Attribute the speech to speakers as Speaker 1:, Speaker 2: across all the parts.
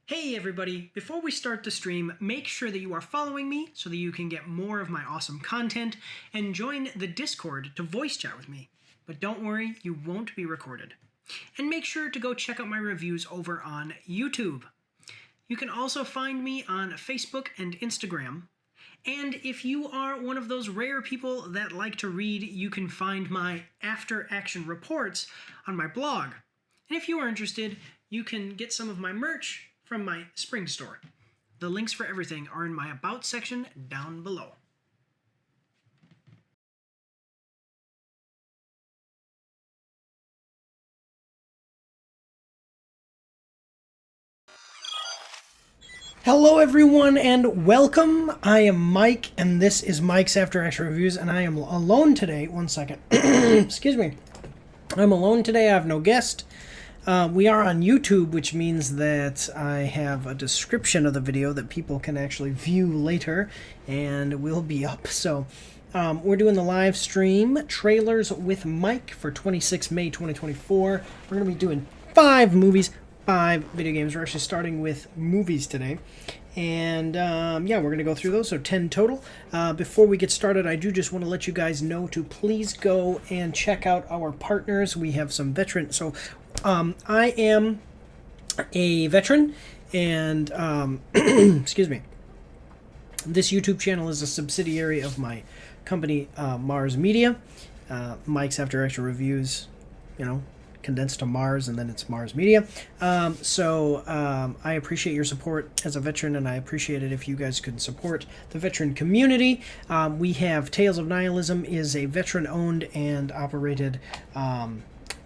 Speaker 1: Hey everybody, before we start the stream, make sure that you are following me so that you can get more of my awesome content and join the Discord to voice chat with me. But don't worry, you won't be recorded. And make sure to go check out my reviews over on YouTube. You can also find me on Facebook and Instagram. And if you are one of those rare people that like to read, you can find my after action reports on my blog. And if you are interested, you can get some of my merch from my spring store. The links for everything are in my About section down below. Hello everyone and welcome. I am Mike and this is Mike's After Action Reviews and I am alone today. One second. Excuse me. I'm alone today. I have no guest. We are on YouTube, which means that I have a description of the video that people can actually view later and will be up. So we're doing the live stream Trailers with Mike for 26 May 2024. We're going to be doing 5 movies, 5 video games. We're actually starting with movies today. And yeah, we're going to go through those, so 10 total. Before we get started, I do just want to let you guys know to please go and check out our partners. We have some veterans. So I am a veteran, and excuse me, this YouTube channel is a subsidiary of my company, MAARs Media. Mike's After Action Reviews, you know, condensed to MAARS, and then it's MAARS Media. So I appreciate your support as a veteran, and I appreciate it if you guys could support the veteran community. We have Tales of Nihilism is a veteran-owned and operated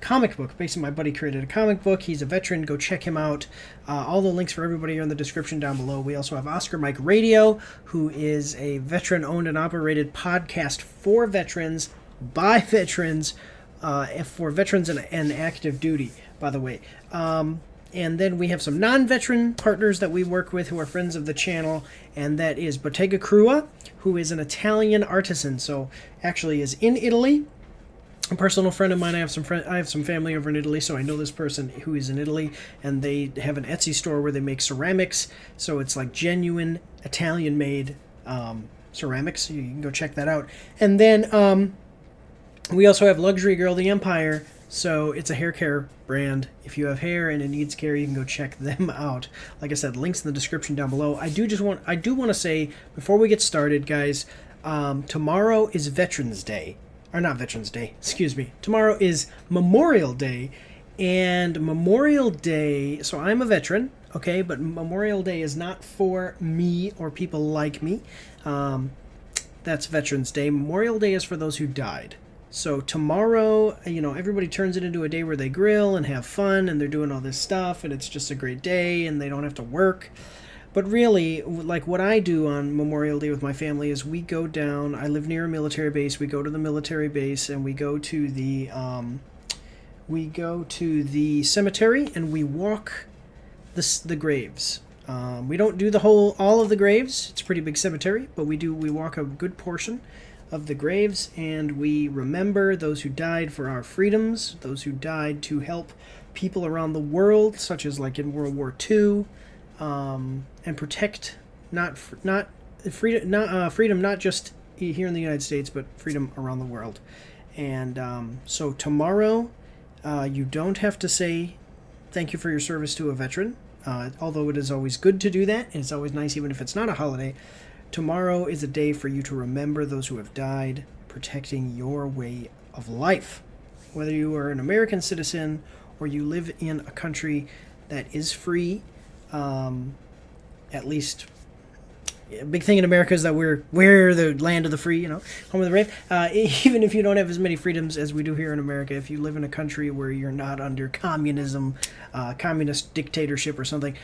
Speaker 1: comic book. Basically, my buddy created a comic book. He's a veteran. Go check him out. All the links for everybody are in the description down below. We also have Oscar Mike Radio, who is a veteran-owned and operated podcast for veterans, by veterans, for veterans and active duty, by the way. And then we have some non-veteran partners that we work with who are friends of the channel, and that is Bottega Krua, who is an Italian artisan, so actually is in Italy. A personal friend of mine. I have some family over in Italy, so I know this person who is in Italy, and they have an Etsy store where they make ceramics, so it's like genuine Italian-made ceramics. So you can go check that out. And then we also have Luxury Girl the Empire, so it's a hair care brand. If you have hair and it needs care, you can go check them out. Like I said, links in the description down below. I do want to say before we get started, guys, tomorrow is Veterans Day. Or not Veterans Day, excuse me. Tomorrow is Memorial Day, and Memorial Day, so I'm a veteran, okay, but Memorial Day is not for me or people like me. That's Veterans Day. Memorial Day is for those who died. So tomorrow, you know, everybody turns it into a day where they grill and have fun, and they're doing all this stuff, and it's just a great day, and they don't have to work. But really, like what I do on Memorial Day with my family is we go down. I live near a military base. We go to the military base and we go to the cemetery and we walk the graves. We don't do all of the graves. It's a pretty big cemetery, but we walk a good portion of the graves, and we remember those who died for our freedoms, those who died to help people around the world, such as like in World War II. And protect, not freedom not just here in the United States, but freedom around the world. And so tomorrow, you don't have to say thank you for your service to a veteran, although it is always good to do that. And it's always nice, even if it's not a holiday. Tomorrow is a day for you to remember those who have died protecting your way of life. Whether you are an American citizen or you live in a country that is free, at least a big thing in America is that we're the land of the free, home of the brave. Even if you don't have as many freedoms as we do here in America, if you live in a country where you're not under communism, communist dictatorship or something,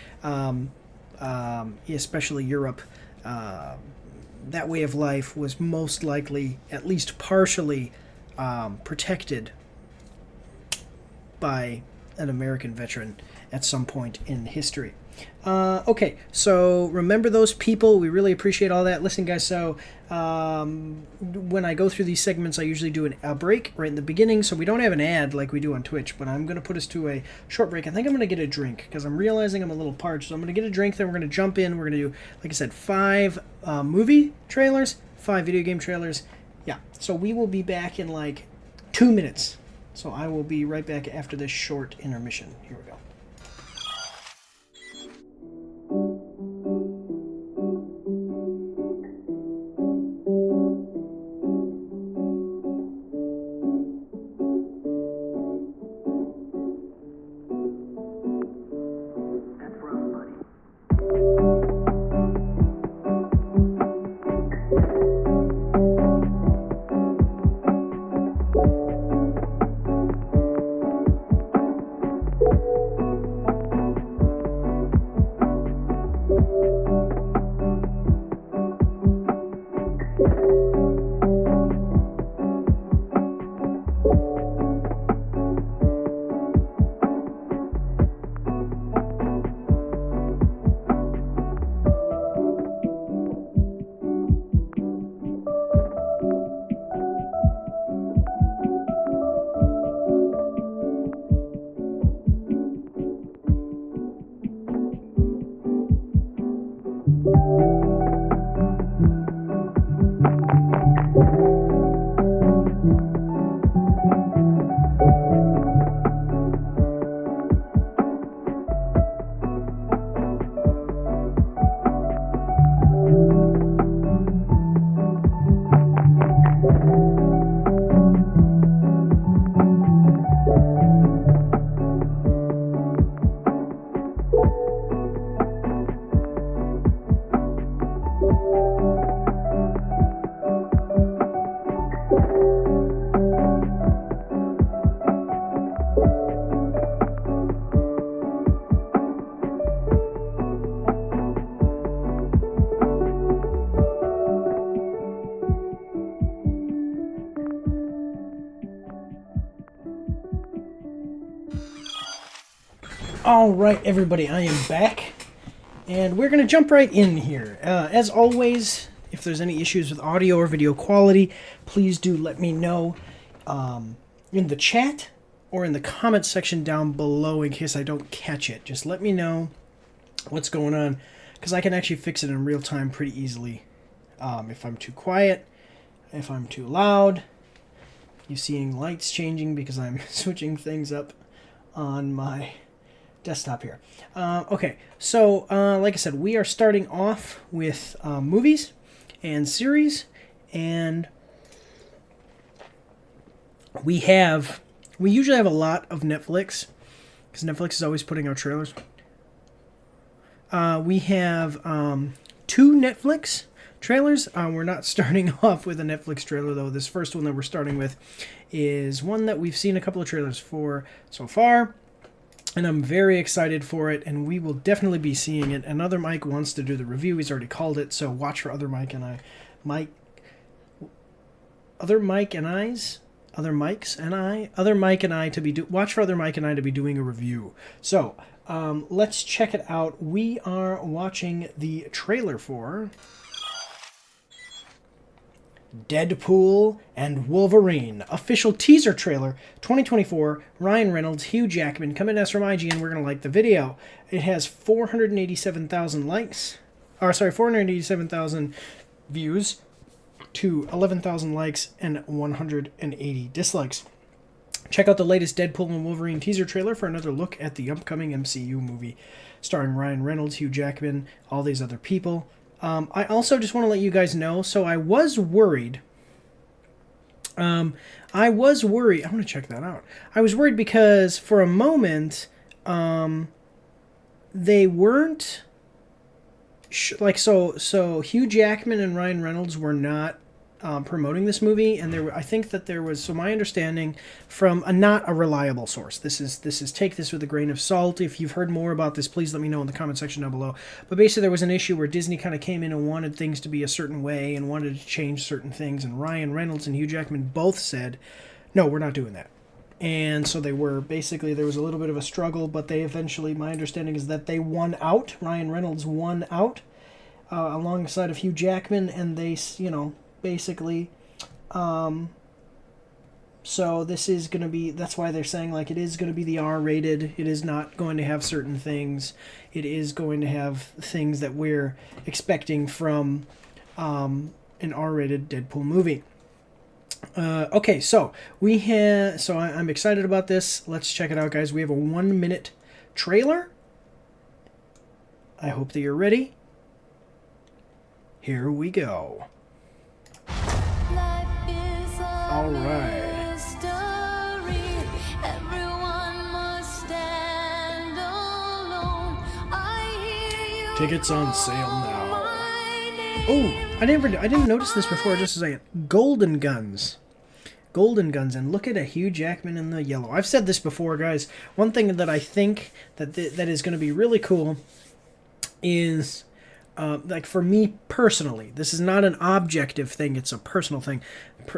Speaker 1: especially Europe, that way of life was most likely, at least partially, protected by an American veteran at some point in history. Okay, so remember those people. We really appreciate all that. Listen, guys, so when I go through these segments, I usually do a break right in the beginning, so we don't have an ad like we do on Twitch, but I'm going to put us to a short break. I think I'm going to get a drink because I'm realizing I'm a little parched, so I'm going to get a drink, then we're going to jump in. We're going to do, like I said, 5 movie trailers, 5 video game trailers. Yeah, so we will be back in like 2 minutes. So I will be right back after this short intermission. Here we go. All right, everybody, I am back, and we're going to jump right in here. As always, if there's any issues with audio or video quality, please do let me know in the chat or in the comment section down below in case I don't catch it. Just let me know what's going on, because I can actually fix it in real time pretty easily. If I'm too quiet, if I'm too loud, you're seeing lights changing because I'm switching things up on my desktop here. Okay, so like I said, we are starting off with movies and series, and we usually have a lot of Netflix, because Netflix is always putting out trailers. We have 2 Netflix trailers. We're not starting off with a Netflix trailer, though. This first one that we're starting with is one that we've seen a couple of trailers for so far, and I'm very excited for it, and we will definitely be seeing it. And Other Mike wants to do the review. He's already called it, so watch for Other Mike and I. Watch for Other Mike and I to be doing a review. So let's check it out. We are watching the trailer for Deadpool and Wolverine. Official teaser trailer 2024. Ryan Reynolds, Hugh Jackman coming to us from IGN. We're going to like the video. It has 487,000 likes. or sorry, 487,000 views to 11,000 likes and 180 dislikes. Check out the latest Deadpool and Wolverine teaser trailer for another look at the upcoming MCU movie starring Ryan Reynolds, Hugh Jackman, all these other people. I also just want to let you guys know, so I was worried. I want to check that out. I was worried because for a moment, they weren't so Hugh Jackman and Ryan Reynolds were not promoting this movie, and I think that there was, so my understanding from not a reliable source. This is take this with a grain of salt. If you've heard more about this, please let me know in the comment section down below. But basically, there was an issue where Disney kind of came in and wanted things to be a certain way and wanted to change certain things, and Ryan Reynolds and Hugh Jackman both said, "No, we're not doing that." And so they were, basically, there was a little bit of a struggle, but they eventually, my understanding is that they won out. Ryan Reynolds won out alongside of Hugh Jackman, and they, basically, so this is going to be, that's why they're saying, like, it is going to be the R-rated. It is not going to have certain things. It is going to have things that we're expecting from an R-rated Deadpool movie. Okay, so I'm excited about this. Let's check it out, guys. We have a 1-minute trailer. I hope that you're ready. Here we go. All right. Tickets on sale now. Oh, I didn't notice this before. Just a second. Golden Guns. Golden Guns, and look at a Hugh Jackman in the yellow. I've said this before, guys. One thing that I think that is going to be really cool is, like, for me personally, this is not an objective thing, it's a personal thing.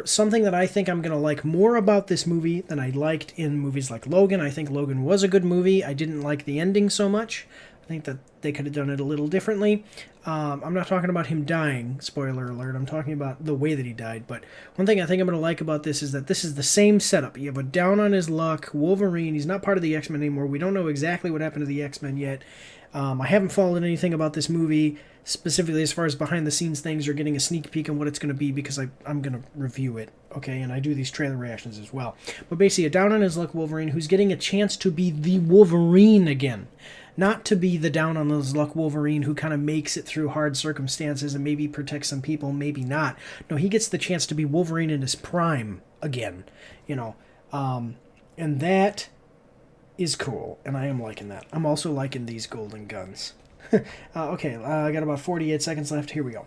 Speaker 1: Something that I think I'm going to like more about this movie than I liked in movies like Logan. I think Logan was a good movie. I didn't like the ending so much. I think that they could have done it a little differently. I'm not talking about him dying, spoiler alert. I'm talking about the way that he died. But one thing I think I'm going to like about this is that this is the same setup. You have a down on his luck Wolverine. He's not part of the X-Men anymore. We don't know exactly what happened to the X-Men yet. I haven't followed anything about this movie, specifically as far as behind-the-scenes things or getting a sneak peek on what it's going to be, because I'm going to review it, okay? And I do these trailer reactions as well. But basically, a down-on-his-luck Wolverine who's getting a chance to be the Wolverine again. Not to be the down-on-his-luck Wolverine who kind of makes it through hard circumstances and maybe protects some people, maybe not. No, he gets the chance to be Wolverine in his prime again, and that is cool, and I am liking that. I'm also liking these Golden Guns. Okay, I got about 48 seconds left. Here we go.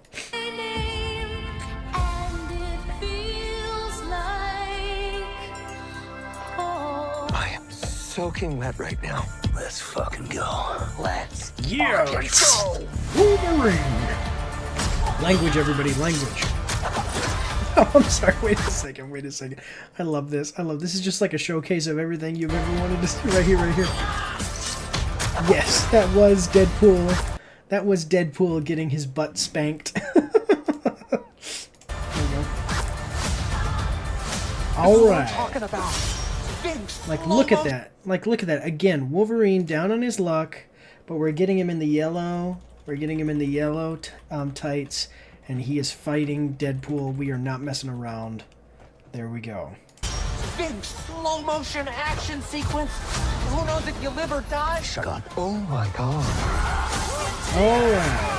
Speaker 2: I am soaking wet right now. Let's fucking go. Let's
Speaker 1: go. Wolverine. Language, everybody, language. Oh, I'm sorry. Wait a second. I love this. This is just like a showcase of everything you've ever wanted to see. Right here. Yes, that was Deadpool. That was Deadpool getting his butt spanked. There we go. All right. Like, look at that. Look at that. Again, Wolverine down on his luck, but we're getting him in the yellow. We're getting him in the yellow tights, and he is fighting Deadpool. We are not messing around. There we go.
Speaker 2: Big slow motion action sequence. Who knows if you live or die? Shut up. Oh my god.
Speaker 1: All right.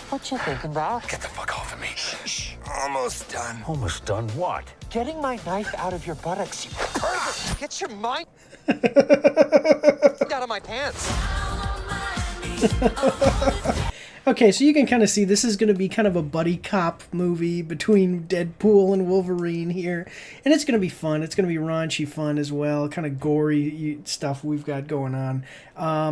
Speaker 2: What you thinking about?
Speaker 3: Get the fuck off of me. Shh. Almost done.
Speaker 2: Almost done what? Getting my knife out of your buttocks, you pervert. Get your mind out of my pants.
Speaker 1: Okay, so you can kind of see this is going to be kind of a buddy cop movie between Deadpool and Wolverine here. And it's going to be fun. It's going to be raunchy fun as well. Kind of gory stuff we've got going on.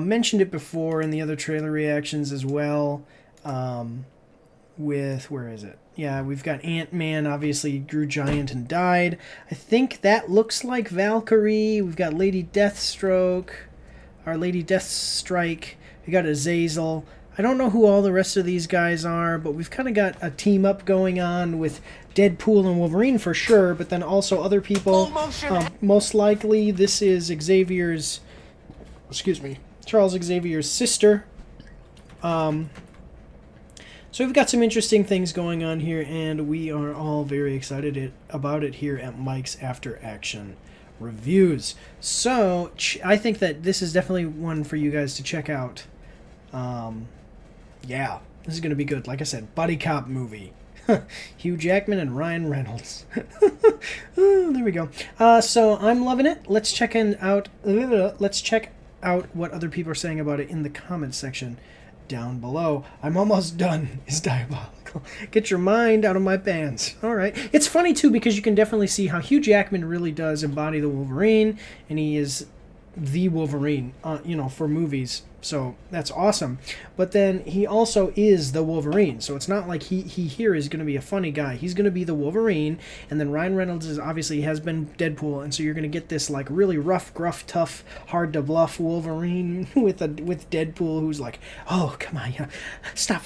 Speaker 1: Mentioned it before in the other trailer reactions as well. Where is it? Yeah, we've got Ant-Man, obviously grew giant and died. I think that looks like Valkyrie. We've got Lady Deathstrike. We got Azazel. I don't know who all the rest of these guys are, but we've kind of got a team up going on with Deadpool and Wolverine for sure, but then also other people. Most likely this is Charles Xavier's sister, So we've got some interesting things going on here, and we are all very excited about it here at Mike's After Action Reviews. So I think that this is definitely one for you guys to check out. Yeah, this is going to be good. Like I said, buddy cop movie. Hugh Jackman and Ryan Reynolds. Oh, there we go. So I'm loving it. Let's check out what other people are saying about it in the comments section down below. I'm almost done is diabolical. Get your mind out of my pants. All right. It's funny too because you can definitely see how Hugh Jackman really does embody the Wolverine, and he is the Wolverine, for movies. So that's awesome. But then he also is the Wolverine. So it's not like he here is going to be a funny guy. He's going to be the Wolverine. And then Ryan Reynolds is obviously has been Deadpool. And so you're going to get this like really rough, gruff, tough, hard to bluff Wolverine with Deadpool who's like, oh, come on, stop.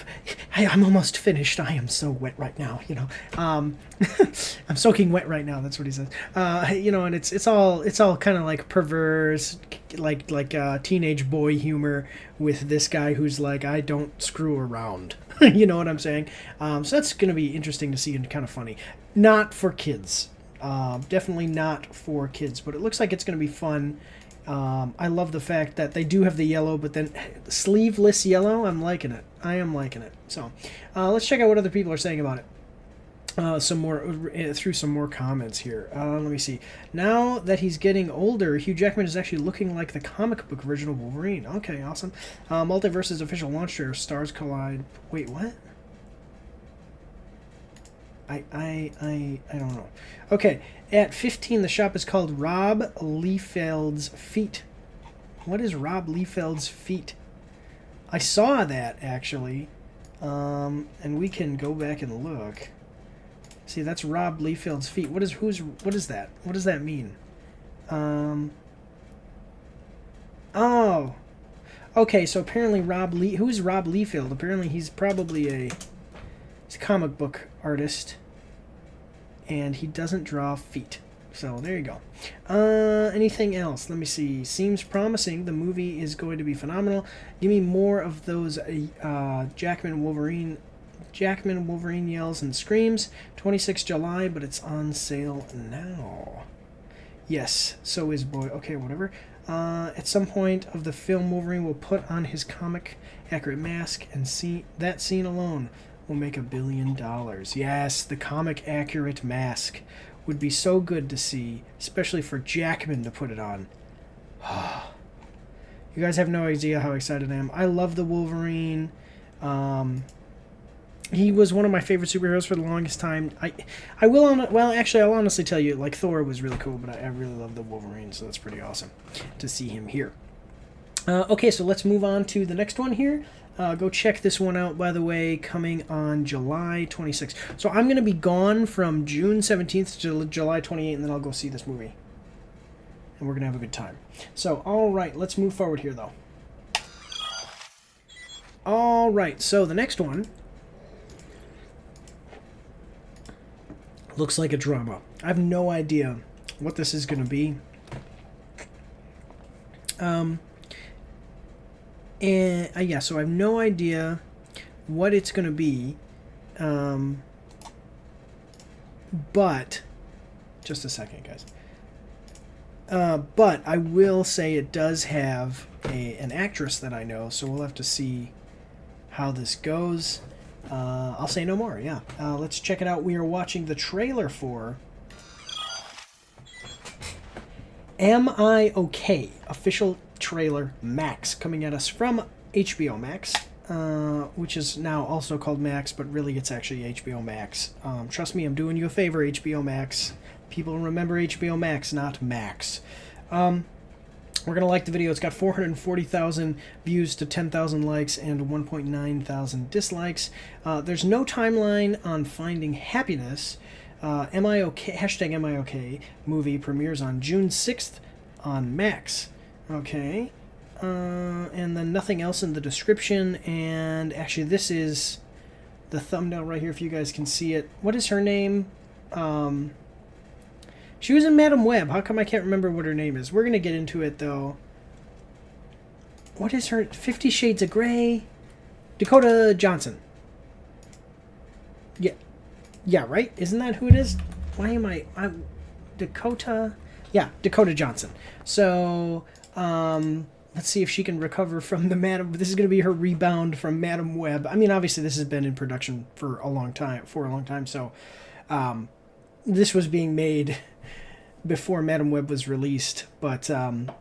Speaker 1: I'm almost finished. I am so wet right now, I'm soaking wet right now. That's what he says. And it's all kind of like perverse, like teenage boy humor with this guy who's like, I don't screw around. You know what I'm saying? So that's going to be interesting to see and kind of funny. Not for kids. Definitely not for kids, but it looks like it's going to be fun. I love the fact that they do have the yellow, but then sleeveless yellow. I'm liking it. I am liking it. So let's check out what other people are saying about it. Through some more comments here. Let me see. Now that he's getting older, Hugh Jackman is actually looking like the comic book version of Wolverine. Okay, awesome. Multiverse's official launch trailer, stars collide. Wait, what? I don't know. Okay, at 15, the shop is called Rob Liefeld's Feet. What is Rob Liefeld's Feet? I saw that actually, and we can go back and look. See, that's Rob Liefeld's Feet. What is that? What does that mean? Oh. Okay, so apparently who's Rob Liefeld? Apparently he's probably he's a comic book artist. And he doesn't draw feet. So there you go. Anything else? Let me see. Seems promising. The movie is going to be phenomenal. Give me more of those Jackman Wolverine yells and screams. 26 July, but it's on sale now. Yes, so is Boy. Okay, whatever. At some point of the film, Wolverine will put on his comic accurate mask, and that scene alone will make $1 billion. Yes, the comic accurate mask would be so good to see, especially for Jackman to put it on. You guys have no idea how excited I am. I love the Wolverine. He was one of my favorite superheroes for the longest time. I'll honestly tell you, like, Thor was really cool, but I really love the Wolverine, so that's pretty awesome to see him here. Okay, so let's move on to the next one here. Go check this one out, by the way, coming on July 26th. So I'm going to be gone from June 17th to July 28th, and then I'll go see this movie. And we're going to have a good time. So, all right, let's move forward here, though. All right, so the next one looks like a drama. I have no idea what this is going to be. Yeah, so I have no idea what it's going to be. But just a second, guys. But I will say it does have an actress that I know, so we'll have to see how this goes. I'll say no more, yeah. Let's check it out. We are watching the trailer for Am I Okay? Official trailer Max, coming at us from HBO Max, which is now also called Max, but really it's actually HBO Max. Trust me, I'm doing you a favor, HBO Max. People remember HBO Max, not Max. We're going to like the video. It's got 440,000 views to 10,000 likes and 1.9 thousand dislikes. There's no timeline on Finding Happiness. Am I Okay? Hashtag Am I Okay movie premieres on June 6th on Max. Okay. And then nothing else in the description. And actually, this is the thumbnail right here if you guys can see it. What is her name? She was in Madam Web. How come I can't remember what her name is? We're going to get into it, though. What is her... 50 Shades of Grey? Dakota Johnson. Yeah. Yeah, right? Isn't that who it is? Why am I'm Dakota? Yeah, Dakota Johnson. So, let's see if she can recover from the Madam... This is going to be her rebound from Madam Web. I mean, obviously, this has been in production for a long time. So, this was being made before Madam Web was released. But, I'm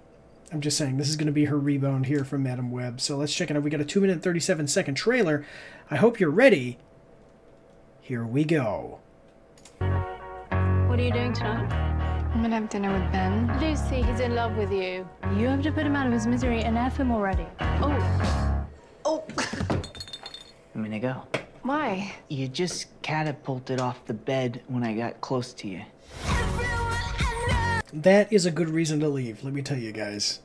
Speaker 1: just saying, this is going to be her rebound here from Madam Web. So, let's check it out. We got a 2-minute, 37-second trailer. I hope you're ready. Here we go.
Speaker 4: What are you doing tonight?
Speaker 5: I'm gonna have dinner with Ben.
Speaker 4: Lucy, he's in love with you. You have to put him out of his misery and F him already. Oh.
Speaker 6: I'm gonna go.
Speaker 5: Why?
Speaker 6: You just catapulted off the bed when I got close to you.
Speaker 1: That is a good reason to leave, let me tell you guys.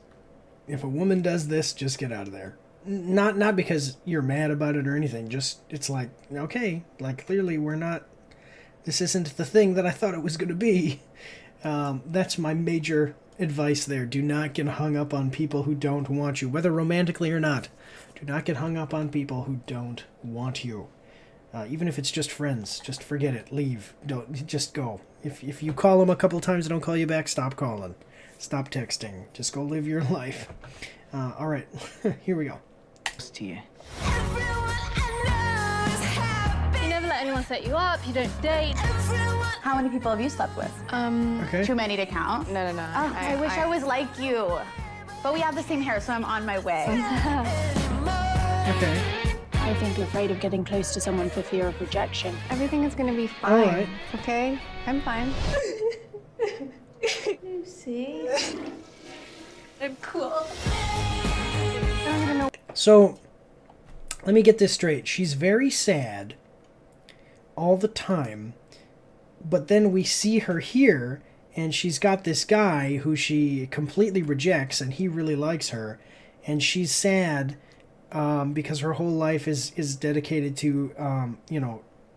Speaker 1: If a woman does this, just get out of there. Not because you're mad about it or anything, just, it's like, okay, like, clearly we're not, this isn't the thing that I thought it was going to be. That's my major advice there. Do not get hung up on people who don't want you, whether romantically or not. Do not get hung up on people who don't want you. Even if it's just friends, just forget it. Leave. Don't, just go. If you call them a couple times and don't call you back, stop calling. Stop texting. Just go live your life. All right, here we go.
Speaker 6: Close to you.
Speaker 4: You never let anyone set you up, you don't date.
Speaker 5: How many people have you slept with?
Speaker 1: Okay.
Speaker 5: Too many to count.
Speaker 4: No.
Speaker 5: Oh, I wish I was like you. But we have the same hair, so I'm on my way.
Speaker 1: Okay.
Speaker 4: I think you're afraid of getting close to someone for fear of rejection.
Speaker 5: Everything is gonna be fine.
Speaker 1: All right.
Speaker 5: Okay? I'm fine.
Speaker 4: Lucy. I'm cool.
Speaker 5: I don't even know.
Speaker 1: So, let me get this straight. She's very sad all the time, but then we see her here, and she's got this guy who she completely rejects, and he really likes her, and she's sad because her whole life is dedicated to,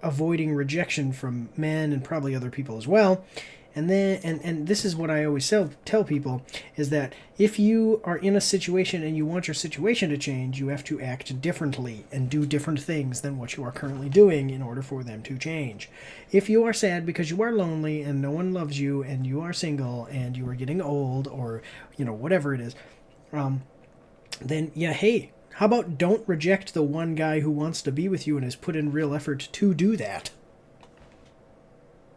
Speaker 1: avoiding rejection from men and probably other people as well. And then, and this is what I always tell people, is that if you are in a situation and you want your situation to change, you have to act differently and do different things than what you are currently doing in order for them to change. If you are sad because you are lonely and no one loves you and you are single and you are getting old or, whatever it is, then, yeah, hey, how about don't reject the one guy who wants to be with you and has put in real effort to do that?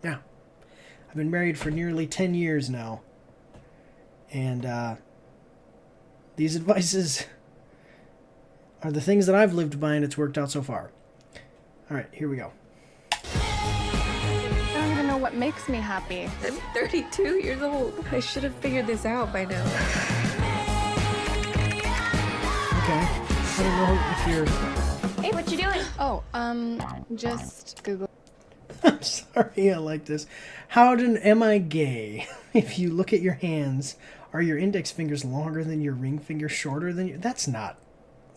Speaker 1: Yeah. I've been married for nearly 10 years now, and these advices are the things that I've lived by, and it's worked out so far. All right, here we go.
Speaker 5: I don't even know what makes me happy.
Speaker 7: I'm 32 years old. I should have figured this out by now.
Speaker 1: Okay, I don't know if you're...
Speaker 5: Hey, what you doing? Oh, just Google.
Speaker 1: I'm sorry, I like this. Am I gay? If you look at your hands, are your index fingers longer than your ring finger, shorter than your... That's not...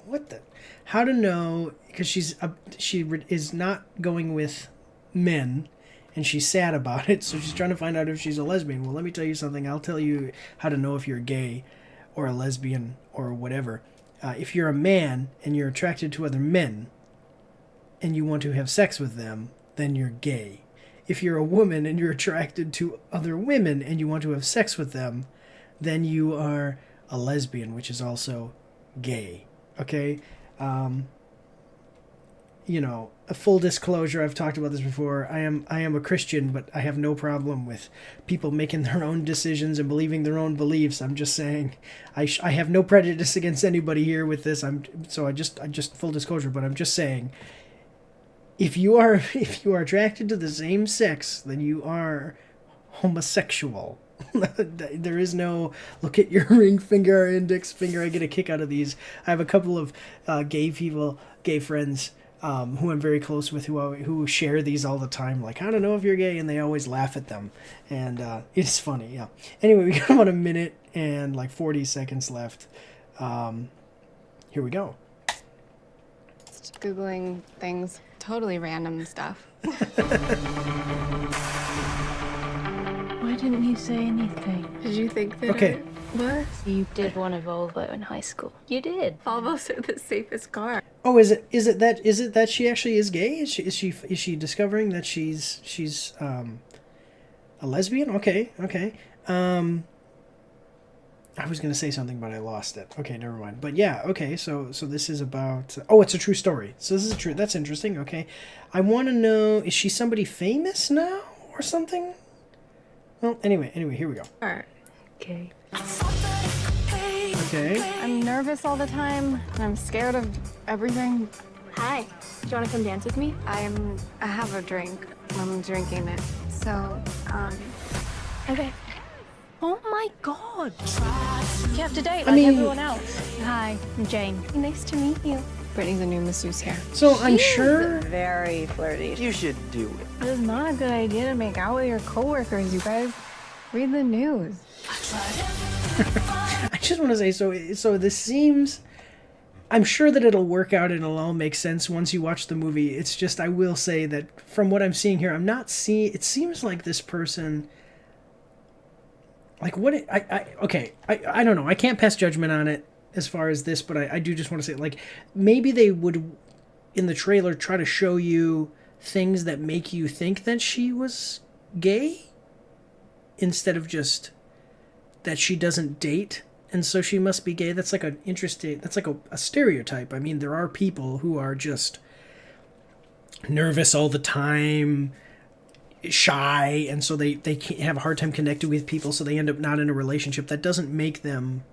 Speaker 1: What the... How to know... Because she is not going with men, and she's sad about it, so she's trying to find out if she's a lesbian. Well, let me tell you something. I'll tell you how to know if you're gay or a lesbian or whatever. If you're a man and you're attracted to other men and you want to have sex with them, then you're gay. If you're a woman and you're attracted to other women and you want to have sex with them, then you are a lesbian, which is also gay. Okay? A full disclosure, I've talked about this before. I am a Christian, but I have no problem with people making their own decisions and believing their own beliefs. I'm just saying, I have no prejudice against anybody here with this. I just full disclosure, but I'm just saying, if you are attracted to the same sex, then you are homosexual. There is no look at your ring finger or index finger. I get a kick out of these. I have a couple of gay friends who I'm very close with who share these all the time. Like, I don't know if you're gay, and they always laugh at them, and it's funny. Yeah. Anyway, we got about a minute and like 40 seconds left. Here we go.
Speaker 5: Just Googling things, totally random stuff.
Speaker 4: Why didn't you say anything?
Speaker 7: Did you think that
Speaker 1: Okay.
Speaker 7: What?
Speaker 4: You did want a Volvo in high school. You did.
Speaker 7: Volvos are the safest car.
Speaker 1: Oh, is it that she actually is gay? Is she discovering that she's a lesbian? Okay. I was gonna say something, but I lost it. Okay, never mind. But yeah, okay. So this is about. Oh, it's a true story. So this is true. That's interesting. Okay, I want to know: is she somebody famous now or something? Well, anyway, here we go.
Speaker 4: Okay.
Speaker 1: Okay.
Speaker 8: I'm nervous all the time. I'm scared of everything.
Speaker 4: Hi. Do you want to come dance with me?
Speaker 8: I have a drink. I'm drinking it. So,
Speaker 4: Okay. Oh my god. You have to date like
Speaker 1: I mean-
Speaker 4: everyone else. Hi, I'm Jane. Nice to meet you.
Speaker 8: Brittany's a new masseuse here.
Speaker 1: So I'm sure.
Speaker 6: Very flirty.
Speaker 3: You should do it.
Speaker 8: It's not a good idea to make out with your coworkers, you guys. Read the news.
Speaker 1: I just want to say so this seems. I'm sure that it'll work out and it'll all make sense once you watch the movie. It's just I will say that from what I'm seeing here, I'm not seeing. It seems like this person. Like what? I don't know. I can't pass judgment on it as far as this, but I do just want to say like maybe they would in the trailer try to show you things that make you think that she was gay instead of just that she doesn't date and so she must be gay. That's like an interesting. That's like a stereotype. I mean, there are people who are just nervous all the time, shy, and so they can't have a hard time connecting with people, so they end up not in a relationship. That doesn't make them,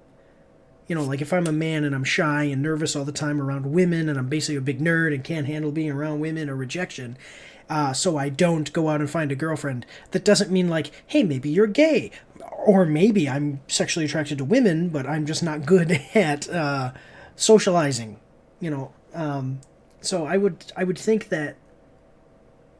Speaker 1: like if I'm a man and I'm shy and nervous all the time around women and I'm basically a big nerd and can't handle being around women or rejection, so I don't go out and find a girlfriend, that doesn't mean like, hey, maybe you're gay, or maybe I'm sexually attracted to women but I'm just not good at socializing, so I would think that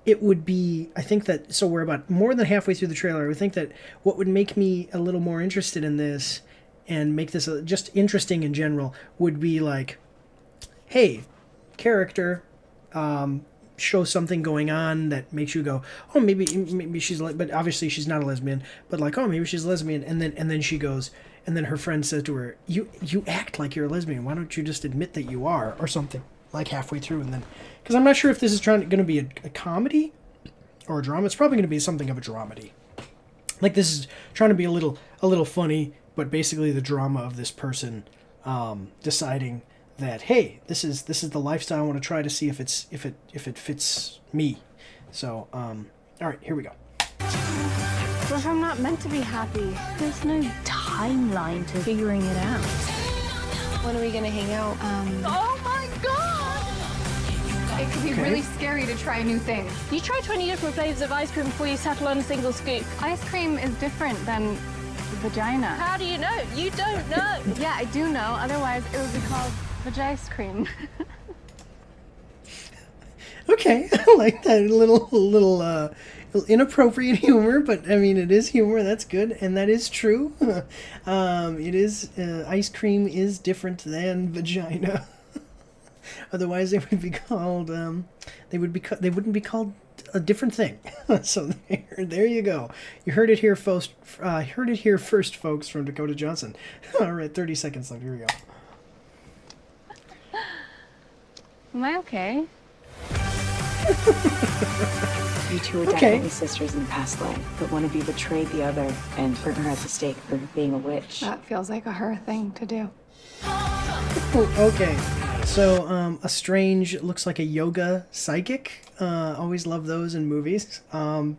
Speaker 1: it would be, I think that, so we're about more than halfway through the trailer. I would think that what would make me a little more interested in this and make this just interesting in general would be like, hey, character shows something going on that makes you go, oh, maybe she's, but obviously she's not a lesbian, but like, oh, maybe she's a lesbian, and then she goes, and then her friend says to her, you act like you're a lesbian, why don't you just admit that you are, or something, like halfway through, and then, because I'm not sure if this is going to be a comedy or a drama. It's probably going to be something of a dramedy. Like this is trying to be a little funny, but basically the drama of this person deciding that, hey, this is the lifestyle I want to try to see if it fits me. So all right, here we go.
Speaker 8: What if I'm not meant to be happy?
Speaker 4: There's no timeline to figuring it out.
Speaker 7: When are we gonna hang out?
Speaker 8: Oh my god! It could be
Speaker 1: Okay.
Speaker 8: really scary to try new things.
Speaker 4: You try 20 different flavors of ice cream before you settle on a single scoop.
Speaker 8: Ice cream is different than vagina.
Speaker 4: How do you know? You don't know.
Speaker 8: Yeah, I do know. Otherwise, it would be called vagi cream.
Speaker 1: Okay, I like that little inappropriate humor, but I mean it is humor. That's good, and that is true. It is ice cream is different than vagina. Otherwise, they would be called. They wouldn't be called a different thing. So there you go. You heard it here first. Heard it here first, folks, from Dakota Johnson. All right, 30 seconds left. Here we go.
Speaker 8: Am I okay?
Speaker 9: You two were
Speaker 1: Okay.
Speaker 9: definitely sisters in the past life, but one of you betrayed the other and burned her at the stake for being a witch.
Speaker 8: That feels like a her thing to do.
Speaker 1: Okay, so a strange, looks like a yoga psychic. Always love those in movies. Yeah,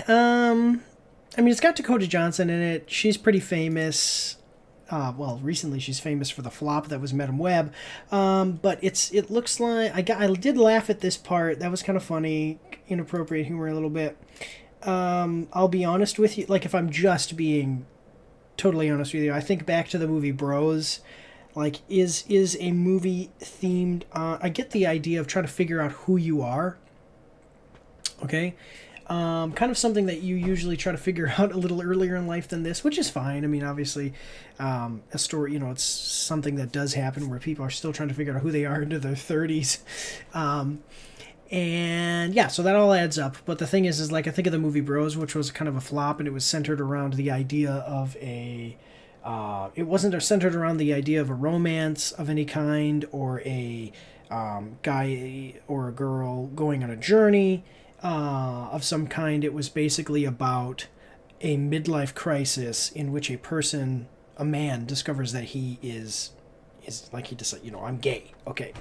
Speaker 1: I mean, it's got Dakota Johnson in it. She's pretty famous. Well, recently she's famous for the flop that was Madam Web. But it looks like I did laugh at this part. That was kind of funny, inappropriate humor a little bit. I'll be honest with you. Like, if I'm just being totally honest with you, I think back to the movie Bros. Like, is a movie themed? I get the idea of trying to figure out who you are. Okay. Kind of something that you usually try to figure out a little earlier in life than this, which is fine. I mean, obviously, a story, it's something that does happen where people are still trying to figure out who they are into their 30s. And yeah, so that all adds up. But the thing is like, I think of the movie Bros, which was kind of a flop, and it was centered around the idea of it wasn't centered around the idea of a romance of any kind, or a guy or a girl going on a journey of some kind. It was basically about a midlife crisis in which a man discovers that he is like, he decides, I'm gay. Okay.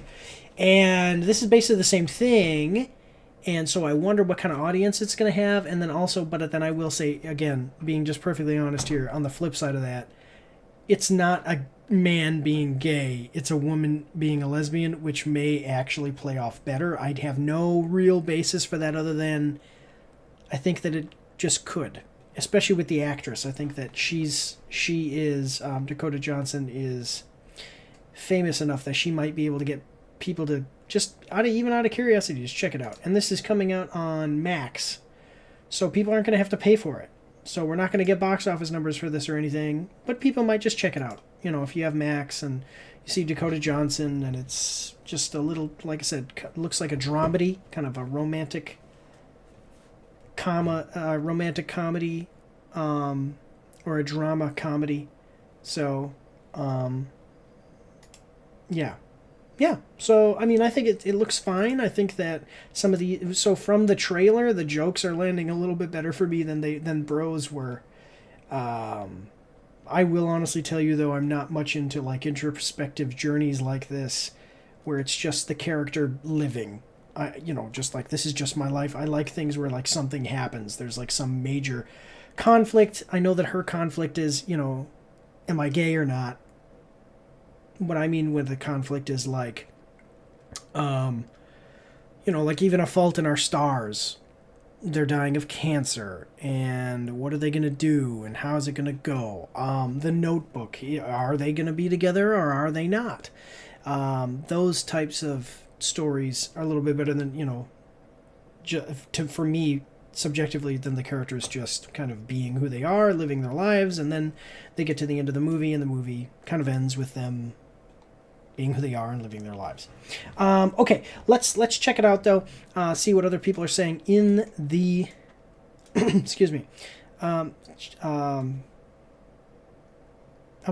Speaker 1: And this is basically the same thing. And so I wonder what kind of audience it's going to have. And then also, but then I will say, again, being just perfectly honest here, on the flip side of that, it's not a man being gay. It's a woman being a lesbian, which may actually play off better. I'd have no real basis for that other than I think that it just could. Especially with the actress. I think that Dakota Johnson is famous enough that she might be able to get people to just, even out of curiosity, just check it out. And this is coming out on Max. So people aren't going to have to pay for it. So we're not going to get box office numbers for this or anything. But people might just check it out. If you have Max and you see Dakota Johnson and it's just a little, like I said, looks like a dramedy, kind of a romantic comedy, or a drama comedy. So, yeah. So, I think it looks fine. I think that from the trailer, the jokes are landing a little bit better for me than Bros were. I will honestly tell you, though, I'm not much into like introspective journeys like this, where it's just the character living. Just like, this is just my life. I like things where like something happens. There's like some major conflict. I know that her conflict is, am I gay or not? What I mean with the conflict is like, like even A Fault in Our Stars. They're dying of cancer, and what are they going to do, and how is it going to go? The Notebook, are they going to be together or are they not? Those types of stories are a little bit better than, for me, subjectively, than the characters just kind of being who they are, living their lives, and then they get to the end of the movie, and the movie kind of ends with them being who they are and living their lives. Okay, let's check it out, though. See what other people are saying in the... excuse me. I'm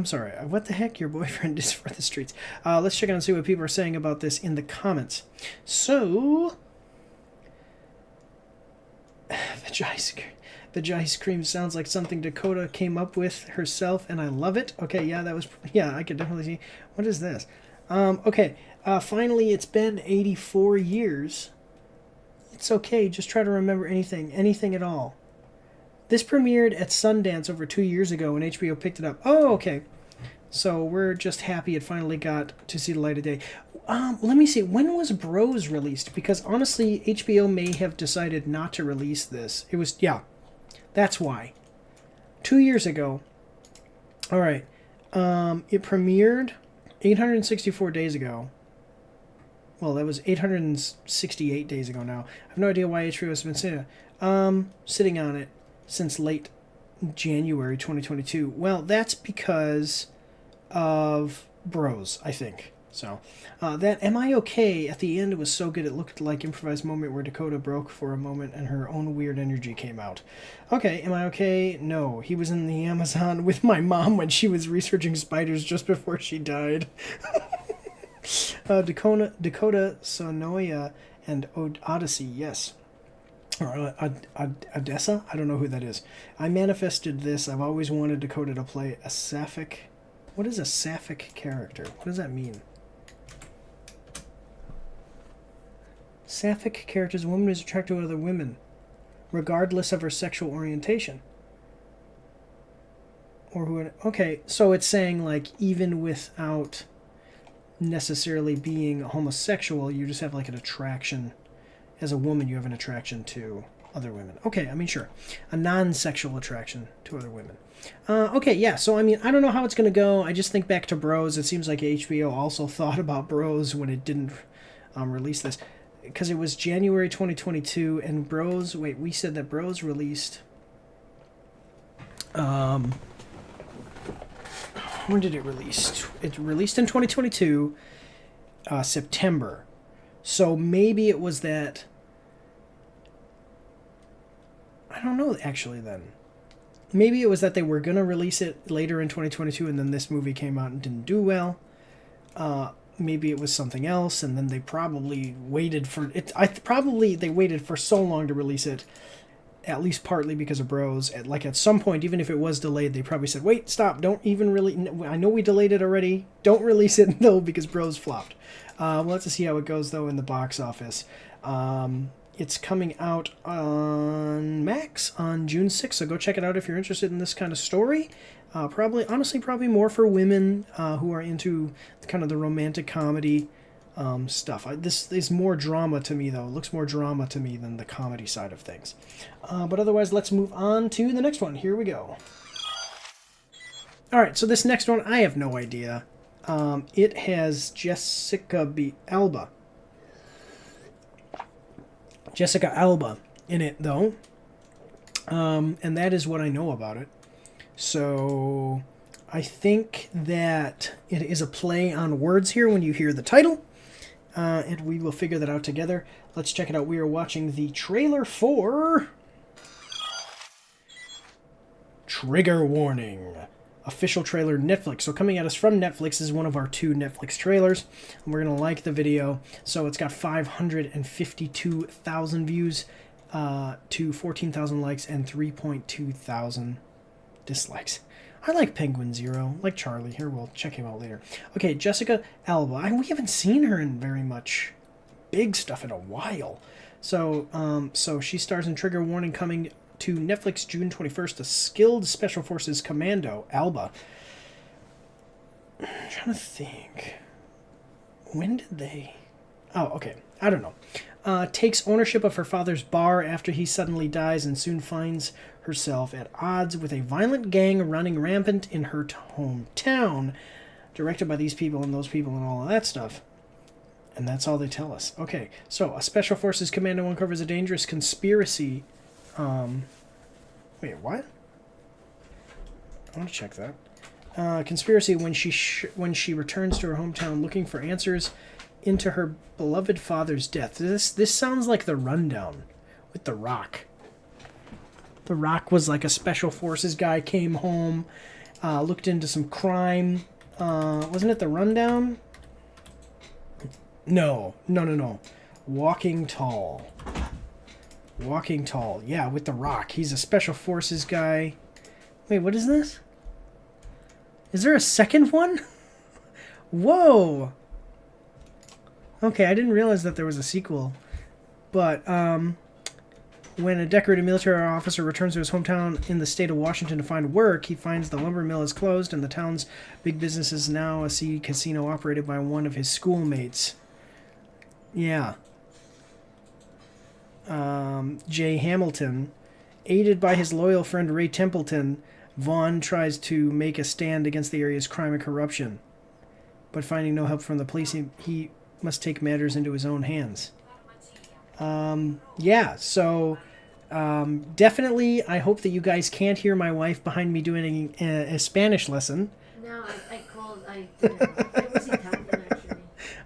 Speaker 1: sorry, what the heck? Your boyfriend is for the streets. Let's check out and see what people are saying about this in the comments. So... The ice cream sounds like something Dakota came up with herself, and I love it. Okay, yeah, I could definitely see. What is this? Okay, finally, it's been 84 years. It's okay, just try to remember anything at all. This premiered at Sundance over 2 years ago, and HBO picked it up. Oh, okay. So we're just happy it finally got to see the light of day. Let me see, when was Bros released? Because honestly, HBO may have decided not to release this. It was, yeah, that's why. 2 years ago. All right. It premiered 864 days ago. Well, that was 868 days ago now. I have no idea why HBO has been sitting on it since late January 2022. Well, that's because of Bros, I think. So, that Am I Okay at the end was so good it looked like improvised moment where Dakota broke for a moment and her own weird energy came out. Okay, Am I Okay? No. He was in the Amazon with my mom when she was researching spiders just before she died. Dakota, Sonoya, and Odyssey, yes. Or Odessa? I don't know who that is. I manifested this. I've always wanted Dakota to play a sapphic... What is a sapphic character? What does that mean? Sapphic character is a woman who is attracted to other women, regardless of her sexual orientation. Or who? Okay, so it's saying like even without necessarily being homosexual, you just have like an attraction. As a woman, you have an attraction to other women. Okay, sure. A non-sexual attraction to other women. Okay, yeah, so I don't know how it's going to go. I just think back to Bros. It seems like HBO also thought about Bros when it didn't release this. Because it was January 2022, and Bros... Wait, we said that Bros released... when did it release? It released in 2022, September. So maybe it was that... I don't know, actually, then. Maybe it was that they were going to release it later in 2022, and then this movie came out and didn't do well. Maybe it was something else, and then they probably waited for it. They waited for so long to release it, at least partly because of Bros. At some point, even if it was delayed, they probably said, "Wait, stop! Don't even really. I know we delayed it already. Don't release it though because Bros flopped." We'll have to see how it goes though in the box office. It's coming out on Max on June 6th, so go check it out if you're interested in this kind of story. Probably more for women who are into kind of the romantic comedy stuff. This is more drama to me, though. It looks more drama to me than the comedy side of things. But otherwise, let's move on to the next one. Here we go. All right, so this next one, I have no idea. It has Jessica Alba in it, though. And that is what I know about it. So I think that it is a play on words here when you hear the title. And we will figure that out together. Let's check it out. We are watching the trailer for... Trigger Warning. Official trailer Netflix. So coming at us from Netflix is one of our 2 Netflix trailers. And we're going to like the video. So it's got 552,000 views to 14,000 likes and 3.2 thousand dislikes. I like Penguin Zero, like Charlie. Here, we'll check him out later. Okay, Jessica Alba. We haven't seen her in very much big stuff in a while. So she stars in Trigger Warning, coming to Netflix June 21st. A skilled Special Forces commando, Alba. I'm trying to think. When did they... Oh, okay. I don't know. Takes ownership of her father's bar after he suddenly dies and soon finds herself at odds with a violent gang running rampant in her hometown. Directed by these people and those people and all of that stuff. And that's all they tell us. Okay, so a Special Forces commando uncovers a dangerous conspiracy. Wait, what? I want to check that. Conspiracy when she returns to her hometown looking for answers into her beloved father's death. This sounds like The Rundown with The Rock. The Rock was like a Special Forces guy, came home, looked into some crime. Wasn't it The Rundown? No. Walking Tall. Yeah, with The Rock. He's a Special Forces guy. Wait, what is this? Is there a second one? Whoa! Okay, I didn't realize that there was a sequel. But, when a decorated military officer returns to his hometown in the state of Washington to find work, he finds the lumber mill is closed and the town's big business is now a seedy casino operated by one of his schoolmates. Yeah. Jay Hamilton. Aided by his loyal friend Ray Templeton, Vaughn tries to make a stand against the area's crime and corruption. But finding no help from the police, he must take matters into his own hands. Yeah, so definitely I hope that you guys can't hear my wife behind me doing a Spanish lesson.
Speaker 10: No, I called, I was Italian actually.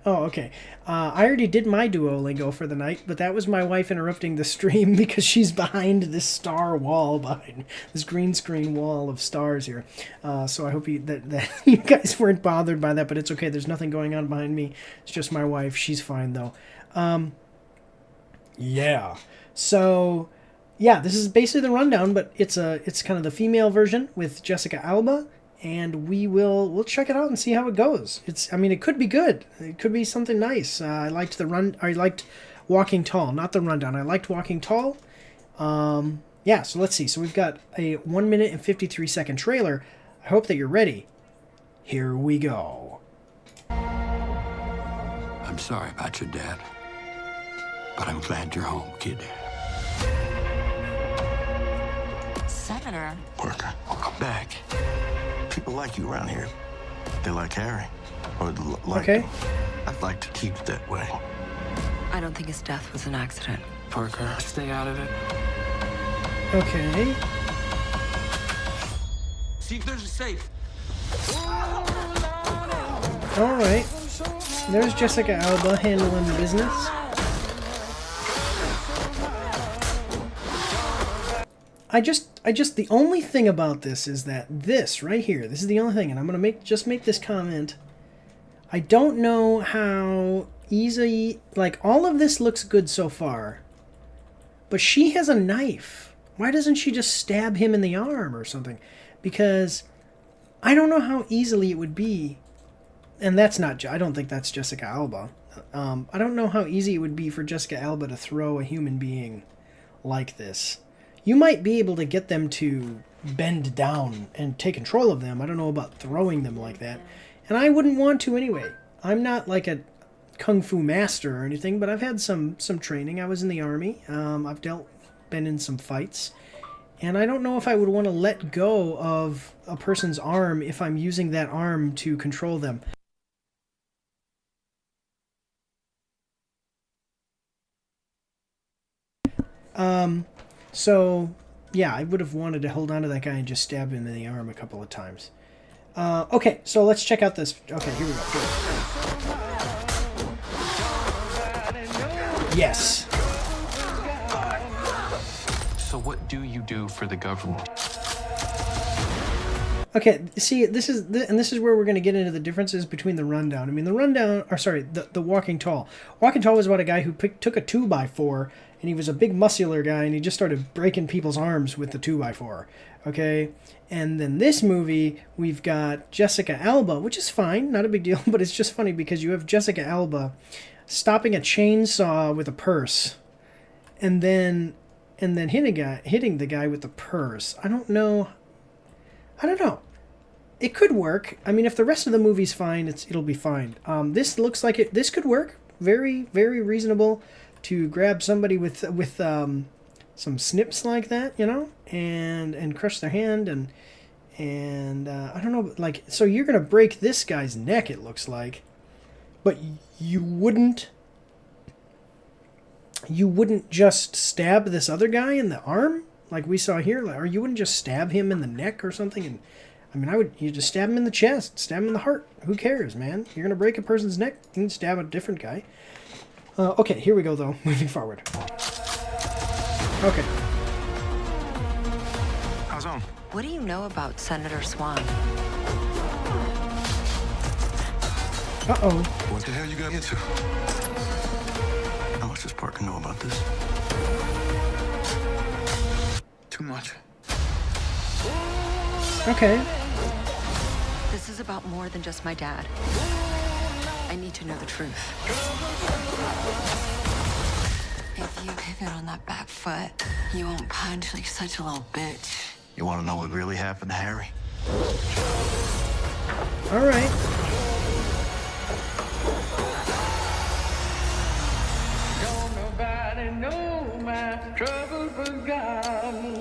Speaker 1: Oh, okay. I already did my Duolingo for the night, but that was my wife interrupting the stream because she's behind this star wall, behind this green screen wall of stars here. So I hope that you guys weren't bothered by that, but it's okay. There's nothing going on behind me. It's just my wife. She's fine, though. Yeah. So, yeah, this is basically The Rundown, but it's kind of the female version with Jessica Alba, and we'll check it out and see how it goes. It could be good. It could be something nice. I liked Walking Tall, not The Rundown. I liked Walking Tall. Yeah, so let's see. So we've got a 1 minute and 53 second trailer. I hope that you're ready. Here we go.
Speaker 3: I'm sorry about your dad, but I'm glad you're home, kid.
Speaker 2: Senator?
Speaker 3: Parker, welcome back. People like you around here. They like Harry. Or like
Speaker 1: Okay.
Speaker 3: him. I'd like to keep it that way.
Speaker 10: I don't think his death was an accident.
Speaker 2: Parker, stay out of it.
Speaker 1: Okay.
Speaker 2: See if there's a safe.
Speaker 1: All right. There's Jessica Alba handling business. I just, the only thing about this is that this right here, this is the only thing, and I'm gonna make this comment. I don't know how easy, like, all of this looks good so far, but she has a knife. Why doesn't she just stab him in the arm or something? Because I don't know how easily it would be, and that's not, I don't think that's Jessica Alba. I don't know how easy it would be for Jessica Alba to throw a human being like this. You might be able to get them to bend down and take control of them. I don't know about throwing them like that. And I wouldn't want to anyway. I'm not like a kung fu master or anything, but I've had some training. I was in the army. I've been in some fights. And I don't know if I would want to let go of a person's arm if I'm using that arm to control them. So, yeah, I would have wanted to hold on to that guy and just stab him in the arm a couple of times. Okay, so let's check out this. Okay, here we go. Yes.
Speaker 2: So what do you do for the government?
Speaker 1: Okay, see, this is where we're going to get into the differences between the rundown. I mean, the rundown, or sorry, the Walking Tall. Walking Tall was about a guy who took a 2x4, and he was a big muscular guy, and he just started breaking people's arms with the 2x4. Okay, and then this movie, we've got Jessica Alba, which is fine, not a big deal, but it's just funny because you have Jessica Alba stopping a chainsaw with a purse, and then hitting the guy with the purse. I don't know. It could work. I mean, if the rest of the movie's fine, it'll be fine. This looks like it. This could work. Very, very reasonable to grab somebody with some snips like that, you know, and crush their hand and I don't know, like, so you're gonna break this guy's neck, it looks like, but you wouldn't just stab this other guy in the arm like we saw here, or you wouldn't just stab him in the neck or something. And I mean, you just stab him in the chest, stab him in the heart. Who cares, man? You're gonna break a person's neck, you can stab a different guy. Okay, here we go though. Moving forward. Okay.
Speaker 3: How's on?
Speaker 11: What do you know about Senator Swan?
Speaker 1: Uh-oh.
Speaker 3: What the hell you got into? How much does Parker know about this? Too much.
Speaker 1: Okay.
Speaker 11: This is about more than just my dad. I need to know the truth. If you pivot on that back foot, you won't punch like such a little bitch.
Speaker 3: You want to know what really happened to Harry?
Speaker 1: All right.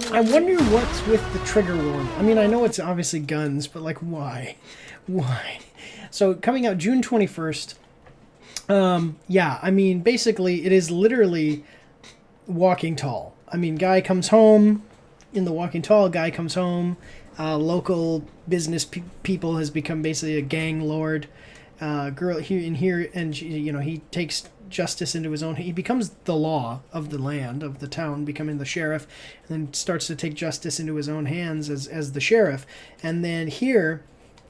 Speaker 1: I wonder what's with the trigger warning. I mean, I know it's obviously guns, but like, why? Why? So, coming out June 21st. Yeah, I mean, basically, it is literally Walking Tall. I mean, guy comes home, in the Walking Tall, guy comes home, local business people has become basically a gang lord. Girl here, and she, you know, he takes justice into his own. He becomes the law of the land, of the town, becoming the sheriff, and then starts to take justice into his own hands as the sheriff. And then here,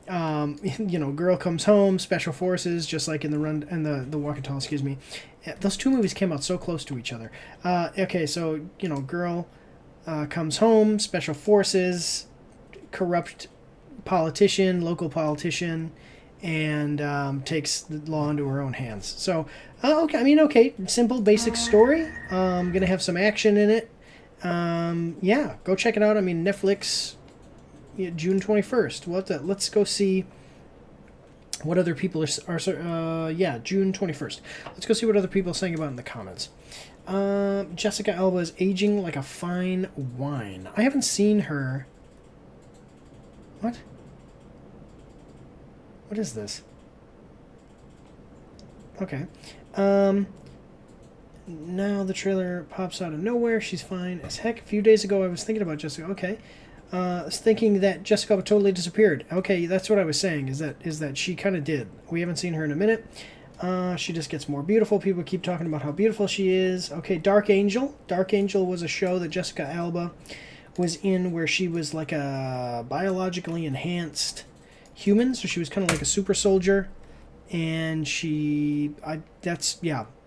Speaker 1: you know, girl comes home, special forces, just like in the Walking Tall, excuse me. Those two movies came out so close to each other. Okay, so, you know, girl comes home, special forces, corrupt politician, local politician, and takes the law into her own hands. So, okay, I mean, okay, simple, basic story. Gonna have some action in it. Yeah, go check it out. I mean, Netflix, June 21st. Let's go see what other people are yeah, June 21st. Let's go see what other people are saying about it in the comments. Jessica Alba is aging like a fine wine. I haven't seen her. What? What is this? Okay. Now the trailer pops out of nowhere. She's fine as heck. A few days ago, I was thinking about Jessica. Okay. I was thinking that Jessica totally disappeared. Okay, that's what I was saying, is that she kind of did. We haven't seen her in a minute. She just gets more beautiful. People keep talking about how beautiful she is. Okay, Dark Angel. Dark Angel was a show that Jessica Alba was in where she was like a biologically enhanced human. So she was kind of like a super soldier. And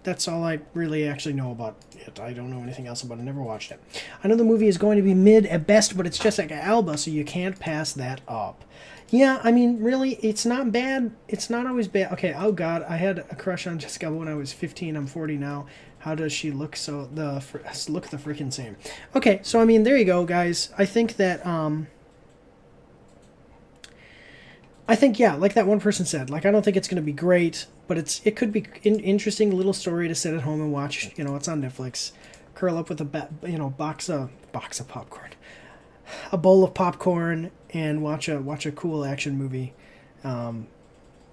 Speaker 1: that's all I really actually know about it. I don't know anything else about it. I never watched it. I know the movie is going to be mid at best, but it's Jessica Alba, so you can't pass that up. Yeah, I mean, really, it's not bad. It's not always bad. Okay, oh God, I had a crush on Jessica Alba when I was 15. I'm 40 now. How does she look look the freaking same? Okay, so I mean, there you go, guys. I think that, yeah, like that one person said, like, I don't think it's going to be great, but it could be an interesting little story to sit at home and watch. You know, it's on Netflix. Curl up with a box of popcorn, a bowl of popcorn, and watch a cool action movie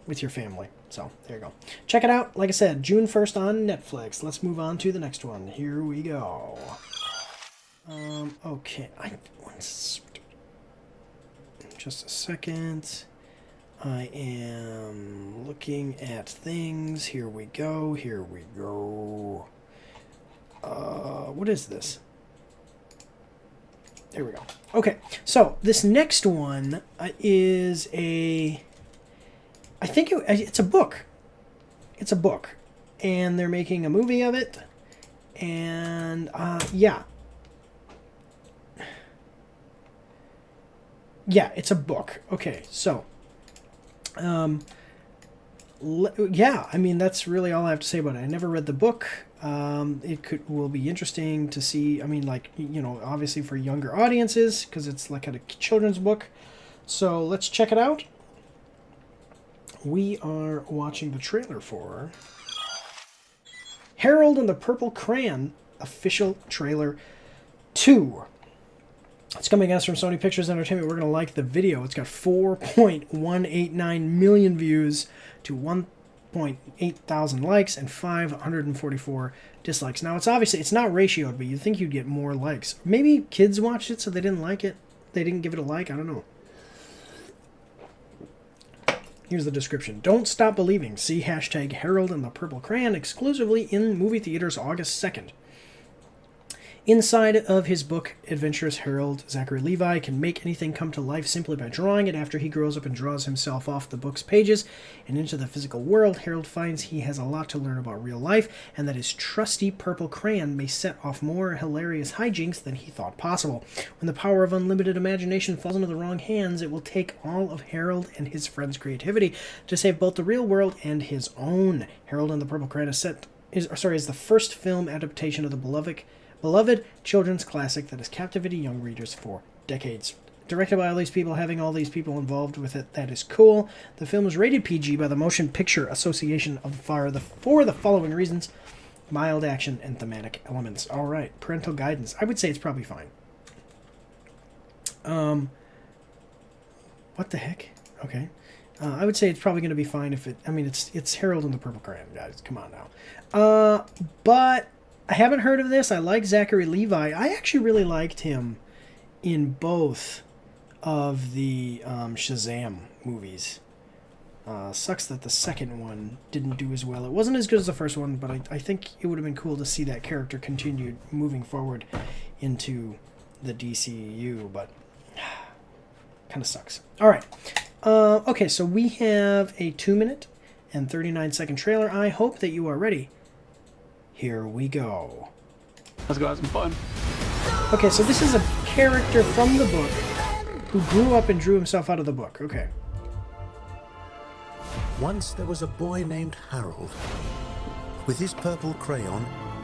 Speaker 1: with your family. So there you go. Check it out. Like I said, June 1st on Netflix. Let's move on to the next one. Here we go. Okay, just a second. I am looking at things. Here we go. Here we go. What is this? There we go. Okay, so this next one is I think it's a book. It's a book. And they're making a movie of it. And, yeah. Yeah, it's a book. Okay, so... yeah, I mean, that's really all I have to say about it. I never read the book. It will be interesting to see. I mean, like, you know, obviously for younger audiences, because it's like a children's book. So let's check it out. We are watching the trailer for Harold and the Purple Crayon official trailer 2. It's coming at us from Sony Pictures Entertainment. We're going to like the video. It's got 4.189 million views to 1.8 thousand likes and 544 dislikes. Now, it's obviously, it's not ratioed, but you'd think you'd get more likes. Maybe kids watched it, so they didn't like it. They didn't give it a like. I don't know. Here's the description. Don't stop believing. See hashtag Harold and the Purple Crayon exclusively in movie theaters August 2nd. Inside of his book, Adventurous Harold, Zachary Levi can make anything come to life simply by drawing it. After he grows up and draws himself off the book's pages and into the physical world, Harold finds he has a lot to learn about real life, and that his trusty purple crayon may set off more hilarious hijinks than he thought possible. When the power of unlimited imagination falls into the wrong hands, it will take all of Harold and his friends' creativity to save both the real world and his own. Harold and the Purple Crayon is the first film adaptation of the beloved children's classic that has captivated young readers for decades. Directed by all these people, having all these people involved with it, that is cool. The film is rated PG by the Motion Picture Association for the following reasons: mild action and thematic elements. All right, parental guidance. I would say it's probably fine. What the heck? Okay. I would say it's probably going to be fine if it... I mean, it's Harold and the Purple Crayon, guys. Come on now. But... I haven't heard of this. I like Zachary Levi. I actually really liked him in both of the Shazam movies. Sucks that the second one didn't do as well. It wasn't as good as the first one, but I think it would have been cool to see that character continued moving forward into the DCU, but kind of sucks. All right. Okay, so we have a 2-minute and 39-second trailer. I hope that you are ready. Here we go.
Speaker 12: Let's go have some fun.
Speaker 1: Okay, so this is a character from the book who grew up and drew himself out of the book. Okay.
Speaker 13: Once there was a boy named Harold. With his purple crayon,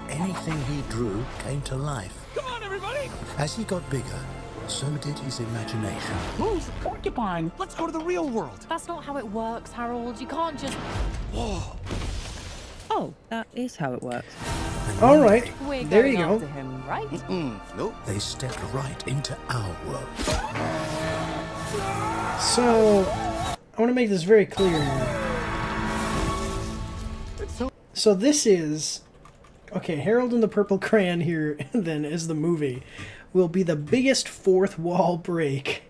Speaker 13: anything he drew came to life.
Speaker 12: Come on, everybody!
Speaker 13: As he got bigger, so did his imagination.
Speaker 12: Who's the porcupine? Let's go to the real world.
Speaker 14: That's not how it works, Harold. You can't just...
Speaker 12: Whoa.
Speaker 15: Oh, that is how it works.
Speaker 1: All right,
Speaker 14: We're
Speaker 1: there you
Speaker 14: going
Speaker 1: go.
Speaker 14: after him, right?
Speaker 12: Nope.
Speaker 13: They stepped right into our world.
Speaker 1: So, I want to make this very clear. So this is... Okay, Harold and the Purple Crayon here, then, as the movie, will be the biggest fourth wall break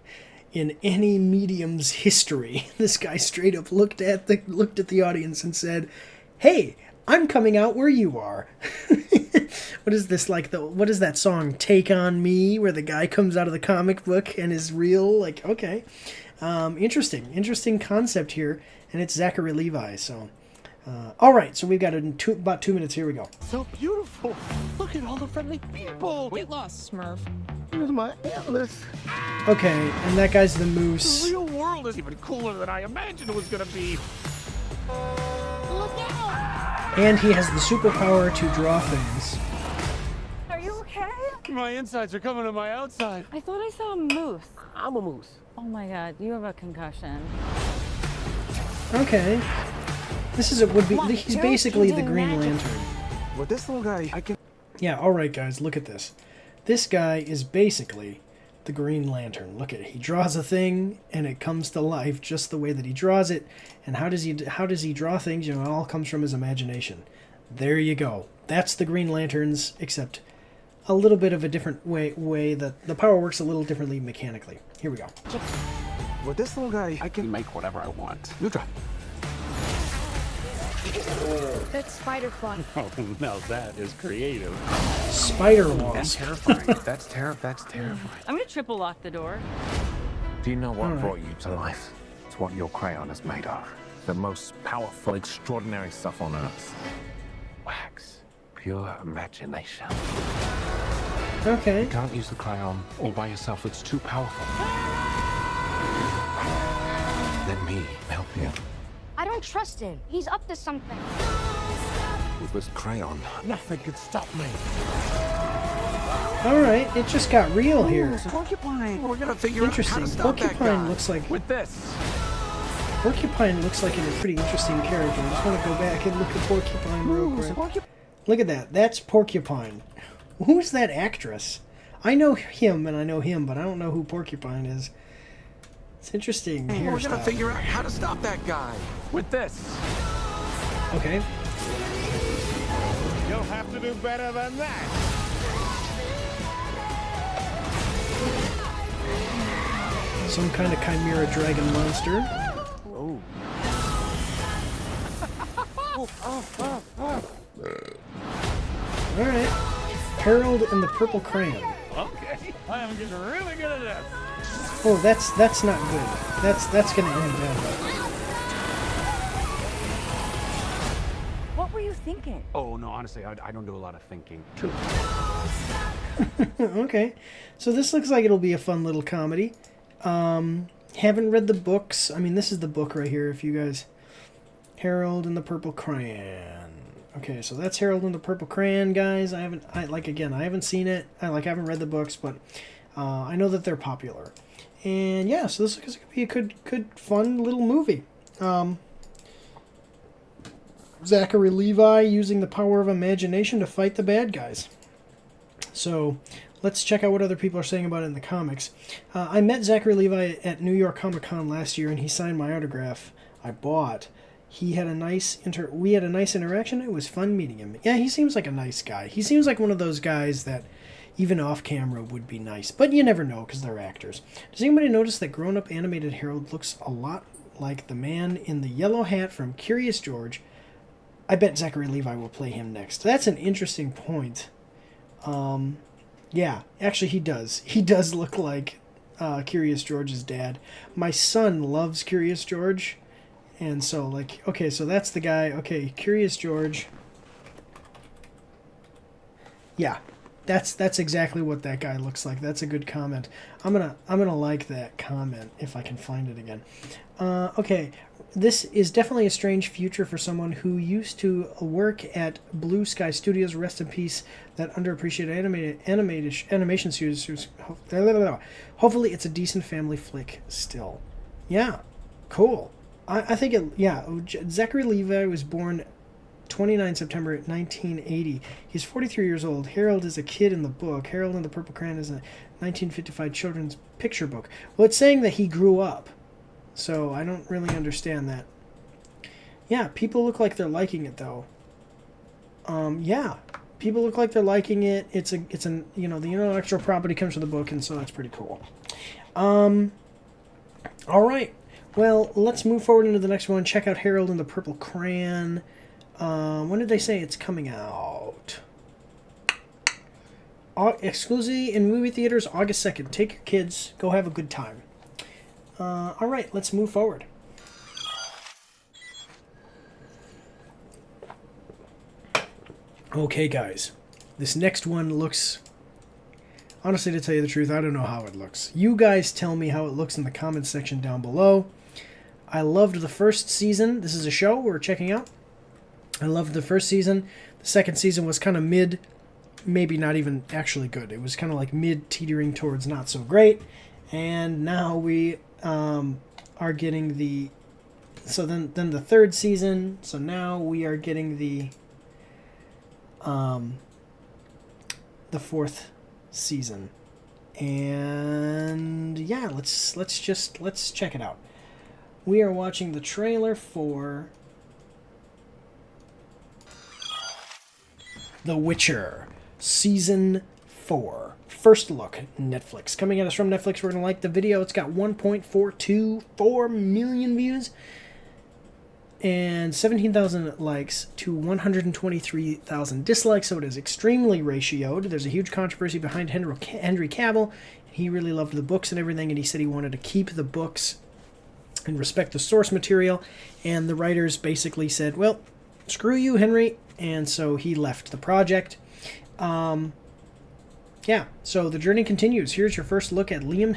Speaker 1: in any medium's history. This guy straight up looked at the audience and said, hey, I'm coming out where you are. What is this, like, what is that song, Take On Me, where the guy comes out of the comic book and is real? Like, okay. Interesting concept here, and it's Zachary Levi, so... all right, so we've got about 2 minutes. Here we go.
Speaker 12: So beautiful. Look at all the friendly people.
Speaker 14: Weight loss, Smurf.
Speaker 12: Here's my atlas.
Speaker 1: Okay, and that guy's the moose.
Speaker 12: The real world is even cooler than I imagined it was gonna be. Look out!
Speaker 1: And he has the superpower to draw things.
Speaker 7: Are you okay?
Speaker 12: My insides are coming to my outside.
Speaker 14: I thought I saw a moose.
Speaker 12: I'm a moose.
Speaker 14: Oh my god, you have a concussion.
Speaker 1: Okay. This is he's basically the Green Lantern.
Speaker 12: With this little guy, I can...
Speaker 1: Yeah, alright guys, look at this. This guy is basically the Green Lantern. Look at it. He draws a thing, and it comes to life just the way that he draws it. And how does he draw things? You know, it all comes from his imagination. There you go. That's the Green Lanterns, except a little bit of a different way that the power works a little differently mechanically. Here we go.
Speaker 12: With this little guy, I can make whatever I want. You try.
Speaker 7: That's spider fly.
Speaker 12: Oh, now that is creative.
Speaker 1: Spider
Speaker 12: That's
Speaker 1: wasp.
Speaker 12: terrifying. That's terrifying.
Speaker 14: I'm gonna triple lock the door.
Speaker 16: Do you know what
Speaker 1: All right.
Speaker 16: brought you to life? It's what your crayon is made of. The most powerful, extraordinary stuff on Earth. Wax. Pure imagination.
Speaker 1: Okay.
Speaker 16: You can't use the crayon all by yourself. It's too powerful. Let me help you.
Speaker 10: I don't trust him. He's up to something.
Speaker 16: With this crayon, nothing could stop me.
Speaker 1: Alright, it just got real here.
Speaker 12: Porcupine. We're gonna figure out how to
Speaker 1: Interesting.
Speaker 12: stop that
Speaker 1: Porcupine
Speaker 12: guy.
Speaker 1: looks like...
Speaker 12: With this.
Speaker 1: Porcupine looks like a pretty interesting character. I just want to go back and look at Porcupine real quick. Look at that. That's Porcupine. Who's that actress? I know him and I know him, but I don't know who Porcupine is. It's interesting
Speaker 12: We're gonna
Speaker 1: hairstyle.
Speaker 12: figure out how to stop that guy. With this.
Speaker 1: Okay.
Speaker 12: You'll have to do better than that.
Speaker 1: Some kind of chimera dragon monster.
Speaker 12: Oh.
Speaker 1: Alright. Harold and the Purple Crayon.
Speaker 12: Okay. I am getting really good at this.
Speaker 1: Oh, that's not good. That's gonna end bad.
Speaker 14: What were you thinking?
Speaker 12: Oh, no, honestly, I don't do a lot of thinking.
Speaker 1: Okay. So this looks like it'll be a fun little comedy. Haven't read the books. I mean, this is the book right here, if you guys... Harold and the Purple Crayon. Okay, so that's Harold and the Purple Crayon, guys. I haven't seen it. I haven't read the books, but I know that they're popular. And yeah, so this is gonna be a good, fun little movie. Zachary Levi using the power of imagination to fight the bad guys. So let's check out what other people are saying about it in the comics. I met Zachary Levi at New York Comic Con last year, and he signed my autograph I bought. We had a nice interaction. It was fun meeting him. Yeah, he seems like a nice guy. He seems like one of those guys that even off camera would be nice, but you never know because they're actors. Does anybody notice that grown-up animated Harold looks a lot like the man in the yellow hat from Curious George? I bet Zachary Levi will play him next. That's an interesting point. Yeah, actually he does. He does look like Curious George's dad. My son loves Curious George. And so, like, okay, so that's the guy. Okay, Curious George. Yeah, that's exactly what that guy looks like. That's a good comment. I'm gonna like that comment if I can find it again. Okay, this is definitely a strange future for someone who used to work at Blue Sky Studios. Rest in peace, that underappreciated animation studios. Hopefully, it's a decent family flick still. Yeah, cool. I think it, yeah, Zachary Levi was born 29 September 1980. He's 43 years old. Harold is a kid in the book. Harold and the Purple Crayon is a 1955 children's picture book. Well, it's saying that he grew up, so I don't really understand that. Yeah, people look like they're liking it, though. Yeah, people look like they're liking it. It's the intellectual property comes from the book, and so that's pretty cool. All right. Well, let's move forward into the next one. Check out Harold and the Purple Crayon. When did they say it's coming out? Exclusively in movie theaters, August 2nd. Take your kids. Go have a good time. All right, let's move forward. Okay, guys. This next one looks... Honestly, to tell you the truth, I don't know how it looks. You guys tell me how it looks in the comments section down below. I loved the first season. This is a show we're checking out. I loved the first season. The second season was kind of mid, maybe not even actually good. It was kind of like mid, teetering towards not so great. And now we are getting the... So then the third season. So now we are getting the fourth season. And yeah, let's check it out. We are watching the trailer for The Witcher Season 4. First look, Netflix. Coming at us from Netflix. We're going to like the video. It's got 1.424 million views and 17,000 likes to 123,000 dislikes, so it is extremely ratioed. There's a huge controversy behind Henry Cavill. He really loved the books and everything, and he said he wanted to keep the books and respect the source material, and the writers basically said, well, screw you, Henry, and so he left the project. Yeah, so the journey continues. Here's your first look at Liam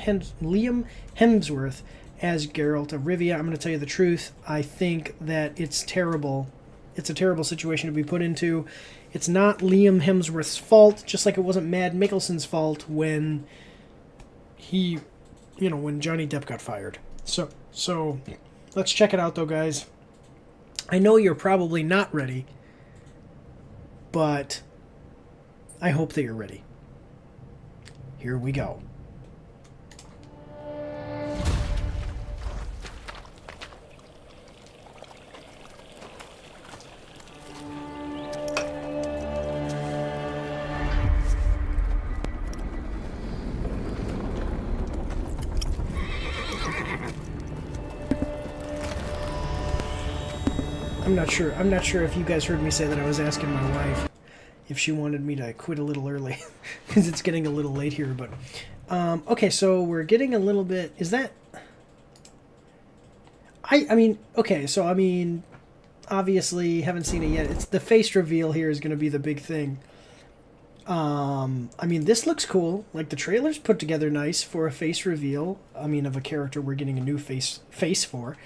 Speaker 1: Hemsworth as Geralt of Rivia. I'm going to tell you the truth. I think that it's terrible. It's a terrible situation to be put into. It's not Liam Hemsworth's fault, just like it wasn't Mads Mikkelsen's fault when he, when Johnny Depp got fired. So let's check it out though, guys. I know you're probably not ready, but I hope that you're ready. Here we go. I'm not sure if you guys heard me say that I was asking my wife if she wanted me to quit a little early because it's getting a little late here, but okay, so we're getting a little bit, is that I mean obviously haven't seen it yet. It's the face reveal here is going to be the big thing. I mean, this looks cool. Like, the trailer's put together nice for a face reveal. I mean, of a character we're getting a new face for.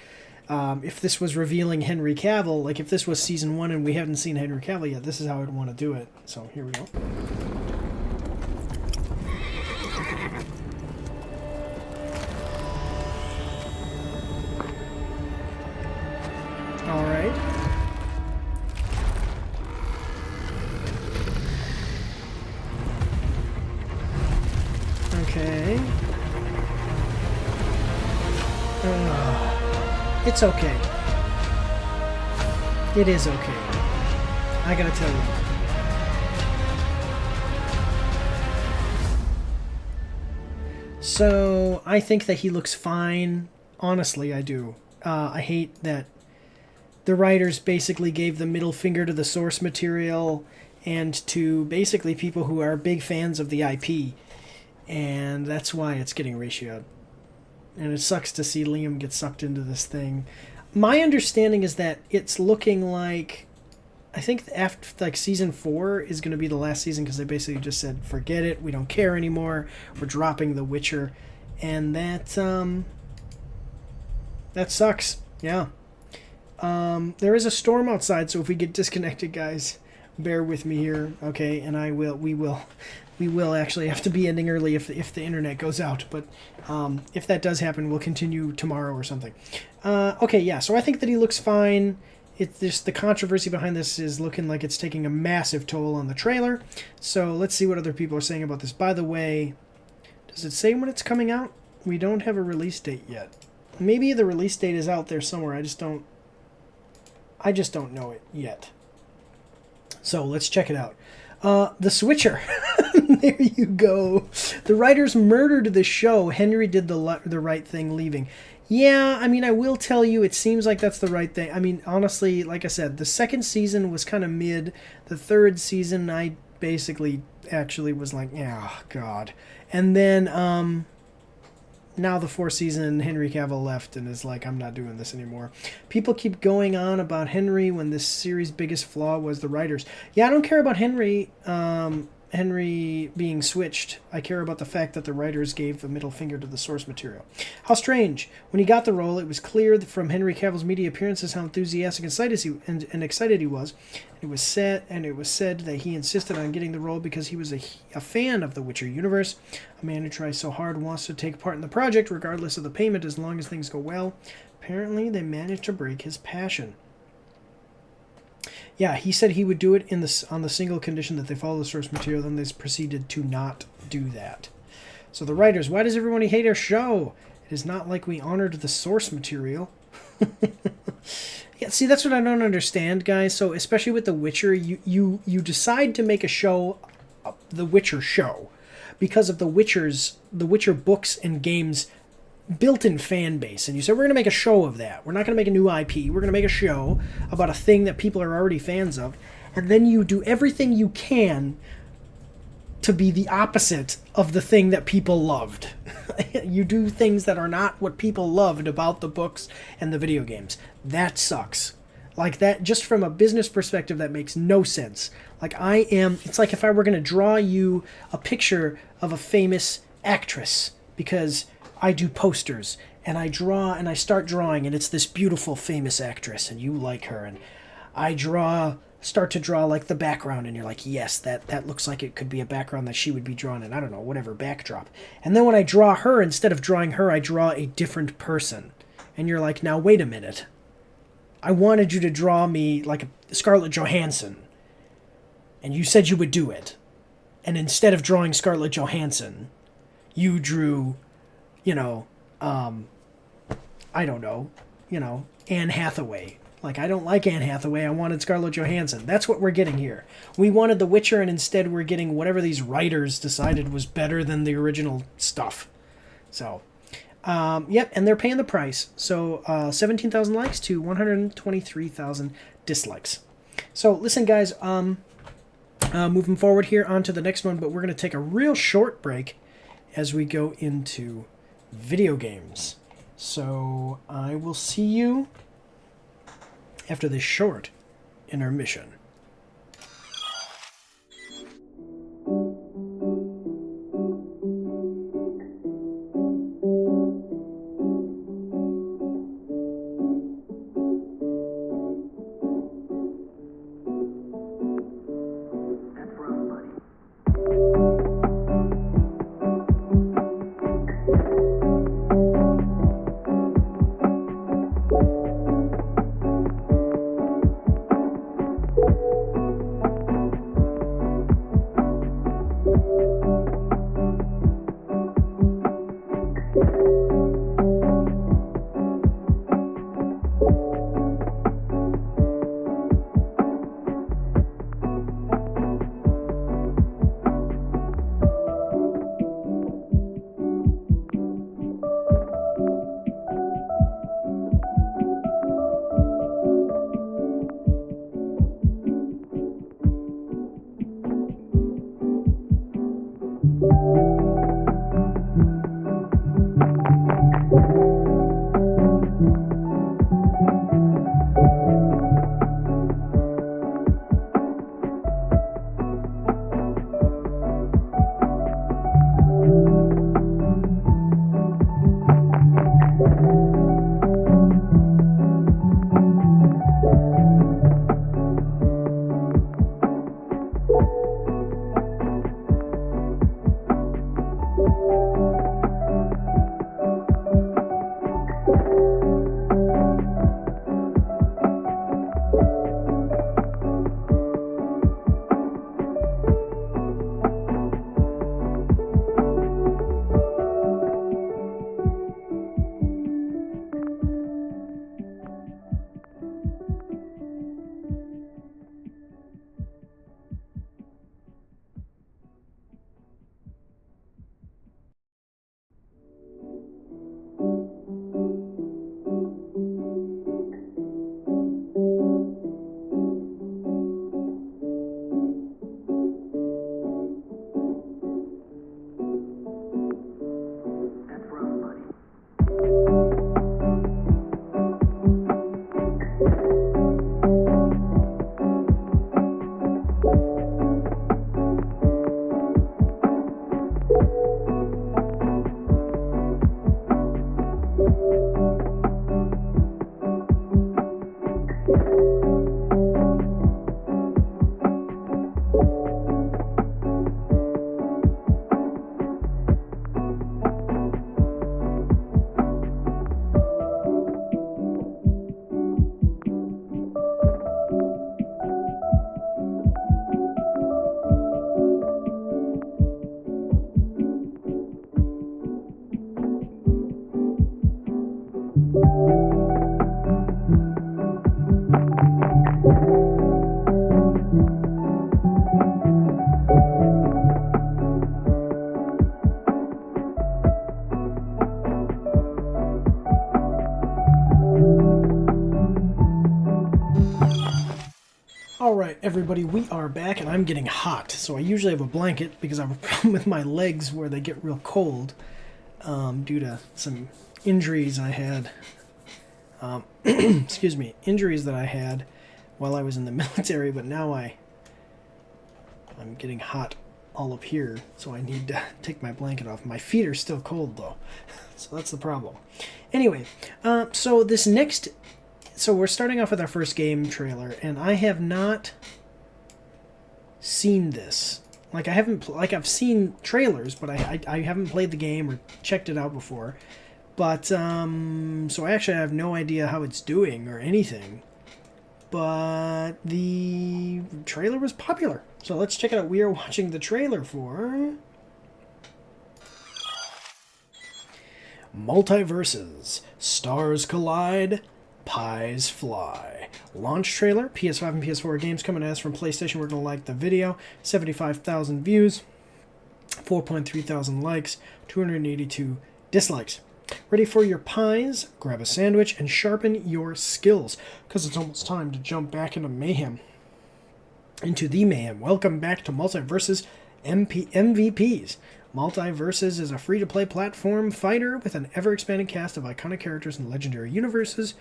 Speaker 1: If this was revealing Henry Cavill, like if this was season 1 and we haven't seen Henry Cavill yet, this is how I'd want to do it. So here we go. All right. Okay. It's okay. It is okay. I gotta tell you. So, I think that he looks fine. Honestly, I do. I hate that the writers basically gave the middle finger to the source material and to basically people who are big fans of the IP. And that's why it's getting ratioed. And it sucks to see Liam get sucked into this thing. My understanding is that it's looking like, I think after like season 4 is going to be the last season because they basically just said, forget it, we don't care anymore, we're dropping The Witcher, and that sucks. Yeah. There is a storm outside, so if we get disconnected, guys, bear with me here, okay? And we will actually have to be ending early if the internet goes out, but if that does happen, we'll continue tomorrow or something. Okay, yeah, so I think that he looks fine. It's just the controversy behind this is looking like it's taking a massive toll on the trailer. So let's see what other people are saying about this. By the way, does it say when it's coming out? We don't have a release date yet. Maybe the release date is out there somewhere. I just don't know it yet. So let's check it out. The Switcher. There you go. The writers murdered the show. Henry did the right thing leaving. Yeah, I mean, I will tell you, it seems like that's the right thing. I mean, honestly, like I said, the second season was kind of mid. The third season, I basically actually was like, oh, God. And then, now the fourth season, Henry Cavill left and is like, I'm not doing this anymore. People keep going on about Henry when this series' biggest flaw was the writers. Yeah, I don't care about Henry being switched. I care about the fact that the writers gave the middle finger to the source material. How strange. When he got the role, it was clear from Henry Cavill's media appearances how enthusiastic and excited he was. It was said that he insisted on getting the role because he was a fan of the Witcher universe. A man who tries so hard wants to take part in the project regardless of the payment as long as things go well. Apparently, they managed to break his passion. Yeah, he said he would do it on the single condition that they follow the source material, then they proceeded to not do that. So the writers, why does everybody hate our show? It is not like we honored the source material. Yeah, see, that's what I don't understand, guys. So especially with The Witcher, you decide to make a show, The Witcher show, because of The Witcher books and games built-in fan base, and you said we're going to make a show of that. We're not going to make a new IP. We're going to make a show about a thing that people are already fans of, and then you do everything you can to be the opposite of the thing that people loved. You do things that are not what people loved about the books and the video games. That sucks. Like that, just from a business perspective, that makes no sense. Like it's like if I were going to draw you a picture of a famous actress, because I do posters, and I start drawing, and it's this beautiful famous actress, and you like her, and I start to draw like the background, and you're like, yes, that looks like it could be a background that she would be drawn in, I don't know, whatever, backdrop. And then when I draw her, instead of drawing her, I draw a different person. And you're like, now wait a minute. I wanted you to draw me like Scarlett Johansson, and you said you would do it. And instead of drawing Scarlett Johansson, you drew, I don't know, Anne Hathaway. Like, I don't like Anne Hathaway. I wanted Scarlett Johansson. That's what we're getting here. We wanted The Witcher, and instead we're getting whatever these writers decided was better than the original stuff. So, yep, and they're paying the price. So, 17,000 likes to 123,000 dislikes. So, listen, guys, moving forward here on to the next one, but we're going to take a real short break as we go into video games. So, I will see you after this short intermission. everybody, we are back, and I'm getting hot. So I usually have a blanket because I have a problem with my legs where they get real cold due to some injuries I had. Excuse me, injuries that I had while I was in the military, but now I'm getting hot all up here, so I need to take my blanket off. My feet are still cold though, so that's the problem. Anyway, so we're starting off with our first game trailer, and I have not seen this. Like I've seen trailers, but I haven't played the game or checked it out before. But so I actually have no idea how it's doing or anything. But the trailer was popular, so let's check it out. We are watching the trailer for Multiverses, Stars Collide, Pies Fly. Launch trailer, PS5 and PS4 games coming at us from PlayStation. We're going to like the video. 75,000 views, 4.3 thousand likes, 282 dislikes. Ready for your pies? Grab a sandwich and sharpen your skills, because it's almost time to jump back into mayhem. Into the mayhem. Welcome back to Multiverses MVPs. Multiverses is a free-to-play platform fighter with an ever-expanding cast of iconic characters and legendary universes,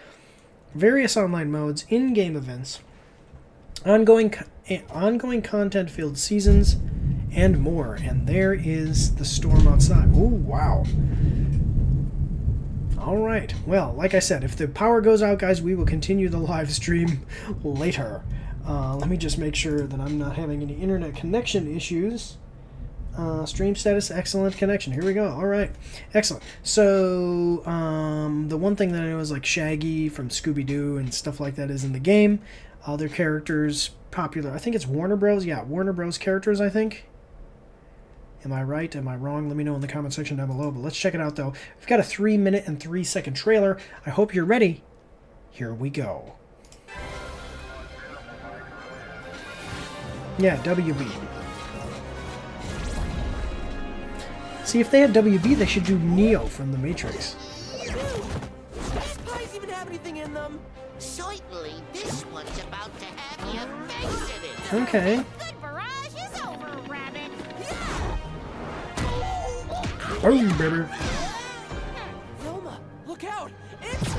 Speaker 1: various online modes, in-game events, ongoing content-filled seasons, and more. And there is the storm outside. Oh, wow. Alright, well, like I said, if the power goes out, guys, we will continue the live stream later. Let me just make sure that I'm not having any internet connection issues. Stream status, excellent connection. Here we go. Alright, excellent. So, the one thing that I know is like Shaggy from Scooby-Doo and stuff like that is in the game. Other characters popular. I think it's Warner Bros. Yeah, Warner Bros. Characters, I think. Am I right? Am I wrong? Let me know in the comment section down below. But let's check it out, though. We've got a 3-minute and 3-second trailer. I hope you're ready. Here we go. Yeah, WB. See, if they had WB, they should do Neo from The Matrix.
Speaker 2: These pies even have anything in them?
Speaker 17: Certainly, this one's about to have your face in it.
Speaker 1: Okay.
Speaker 17: Good barrage is over, Rabbit.
Speaker 1: Boom, baby.
Speaker 2: Velma, look out! It's...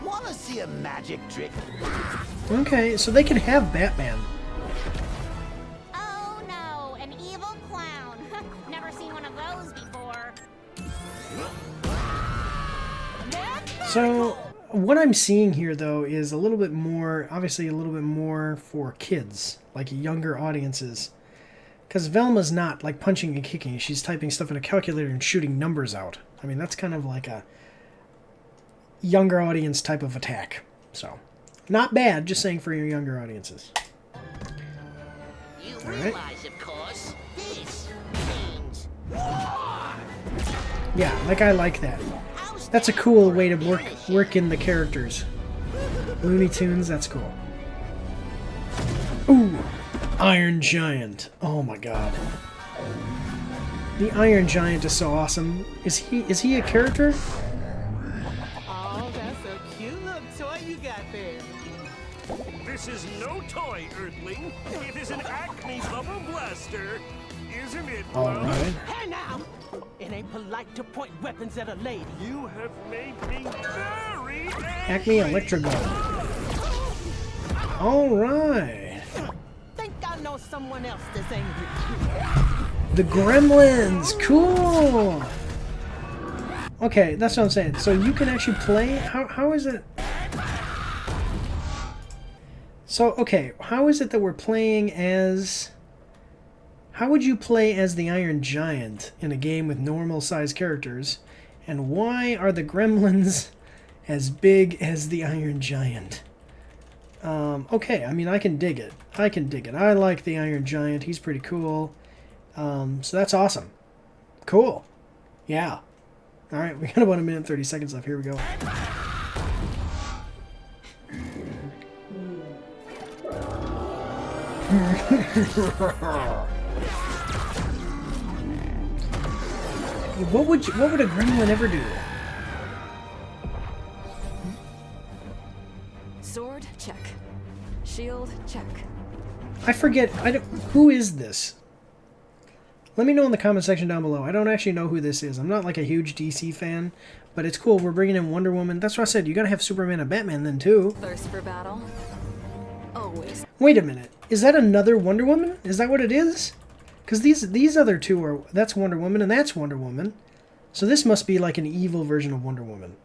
Speaker 17: Wanna see a magic trick?
Speaker 1: Okay, so they can have Batman.
Speaker 17: Oh no, an evil clown. Never seen one of those before.
Speaker 1: So, what I'm seeing here, though, is a little bit more, obviously a little bit more for kids, like younger audiences. Because Velma's not, like, punching and kicking. She's typing stuff in a calculator and shooting numbers out. I mean, that's kind of like a younger audience type of attack. So, not bad, just saying for your younger audiences.
Speaker 17: You
Speaker 1: All right.
Speaker 17: realize, of course, this means...
Speaker 1: Yeah, like I like that. That's a cool way to work in the characters. Looney Tunes, that's cool. Ooh, Iron Giant. Oh my god. The Iron Giant is so awesome. Is he a character?
Speaker 2: Oh, that's a cute little toy you got there.
Speaker 12: This is no toy, Earthling. It is an Acme Bubble Blaster. Isn't it,
Speaker 1: All right.
Speaker 2: Hey now! It ain't polite to point weapons at a lady.
Speaker 12: You have made me very
Speaker 1: Acme Electro Gun. All right.
Speaker 2: Think I know someone else that's angry.
Speaker 1: The Gremlins. Cool. Okay, that's what I'm saying. So you can actually play. How is it? So okay, how is it that we're playing as? How would you play as the Iron Giant in a game with normal-sized characters? And why are the Gremlins as big as the Iron Giant? Okay, I mean, I can dig it. I like the Iron Giant. He's pretty cool. So that's awesome. Cool. Yeah. All right, we got about 1 minute and 30 seconds left. Here we go. What would a gremlin ever do?
Speaker 11: Sword, check.
Speaker 18: Shield, check.
Speaker 1: I forget. Who is this? Let me know in the comment section down below. I don't actually know who this is. I'm not like a huge DC fan, but it's cool. We're bringing in Wonder Woman. That's what I said. You gotta have Superman and Batman then too.
Speaker 18: Thirst for battle. Always.
Speaker 1: Wait a minute. Is that another Wonder Woman? Is that what it is? Because these other two are... That's Wonder Woman and that's Wonder Woman. So this must be like an evil version of Wonder Woman.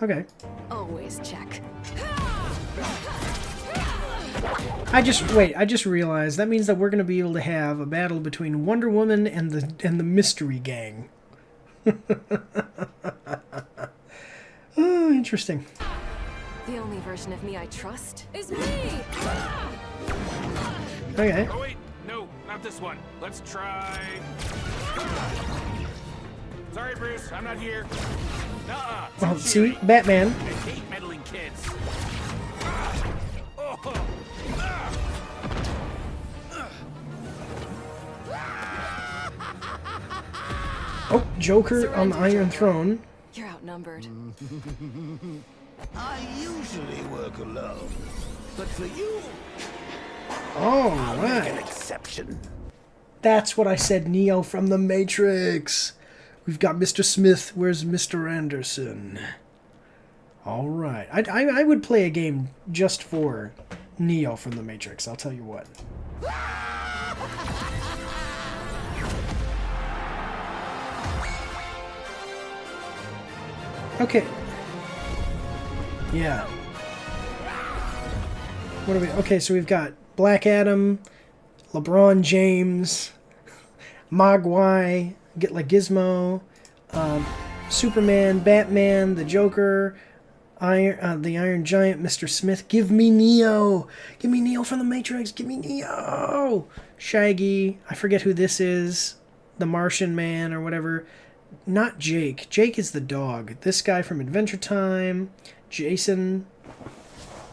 Speaker 1: Okay.
Speaker 18: Always check.
Speaker 1: I just realized that means that we're going to be able to have a battle between Wonder Woman and the Mystery Gang. Oh, interesting.
Speaker 18: The only version of me I trust is me.
Speaker 1: Okay.
Speaker 16: Oh wait, no, not this one. Let's try. Sorry, Bruce, I'm not here. Nuh-uh.
Speaker 1: Oh, see, Batman.
Speaker 16: I hate meddling kids.
Speaker 1: Oh, Joker on the Iron Throne.
Speaker 18: You're outnumbered.
Speaker 3: I usually work alone, but for you,
Speaker 1: All
Speaker 3: make an
Speaker 1: right.
Speaker 3: exception.
Speaker 1: That's what I said, Neo from the Matrix. We've got Mr. Smith. Where's Mr. Anderson? All right. I would play a game just for Neo from the Matrix. I'll tell you what. Okay. Yeah. What are we... Okay, so we've got Black Adam, LeBron James, Mogwai, get like Gizmo, Superman, Batman, the Joker, the Iron Giant, Mr. Smith. Give me Neo! Give me Neo from the Matrix! Give me Neo! Shaggy. I forget who this is. The Martian Man or whatever. Not Jake. Jake is the dog. This guy from Adventure Time. Jason.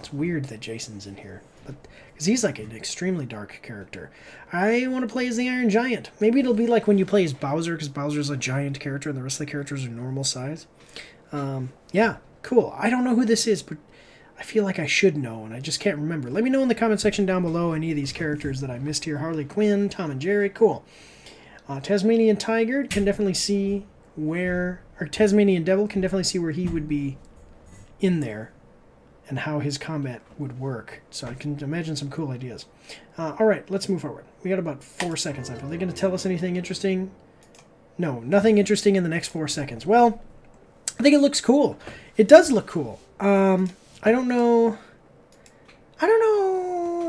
Speaker 1: It's weird that Jason's in here, but because he's like an extremely dark character. I want to play as the Iron Giant. Maybe it'll be like when you play as Bowser, because Bowser's a giant character and the rest of the characters are normal size. Yeah, cool. I don't know who this is, but I feel like I should know, and I just can't remember. Let me know in the comment section down below any of these characters that I missed here. Harley Quinn, Tom and Jerry, cool. Tasmanian Tiger can definitely see where, or Tasmanian Devil can definitely see where he would be in there and how his combat would work. So I can imagine some cool ideas. All right, let's move forward. We got about 4 seconds left. Are they going to tell us anything interesting? No, nothing interesting in the next 4 seconds. Well, I think it looks cool. It does look cool. I don't know.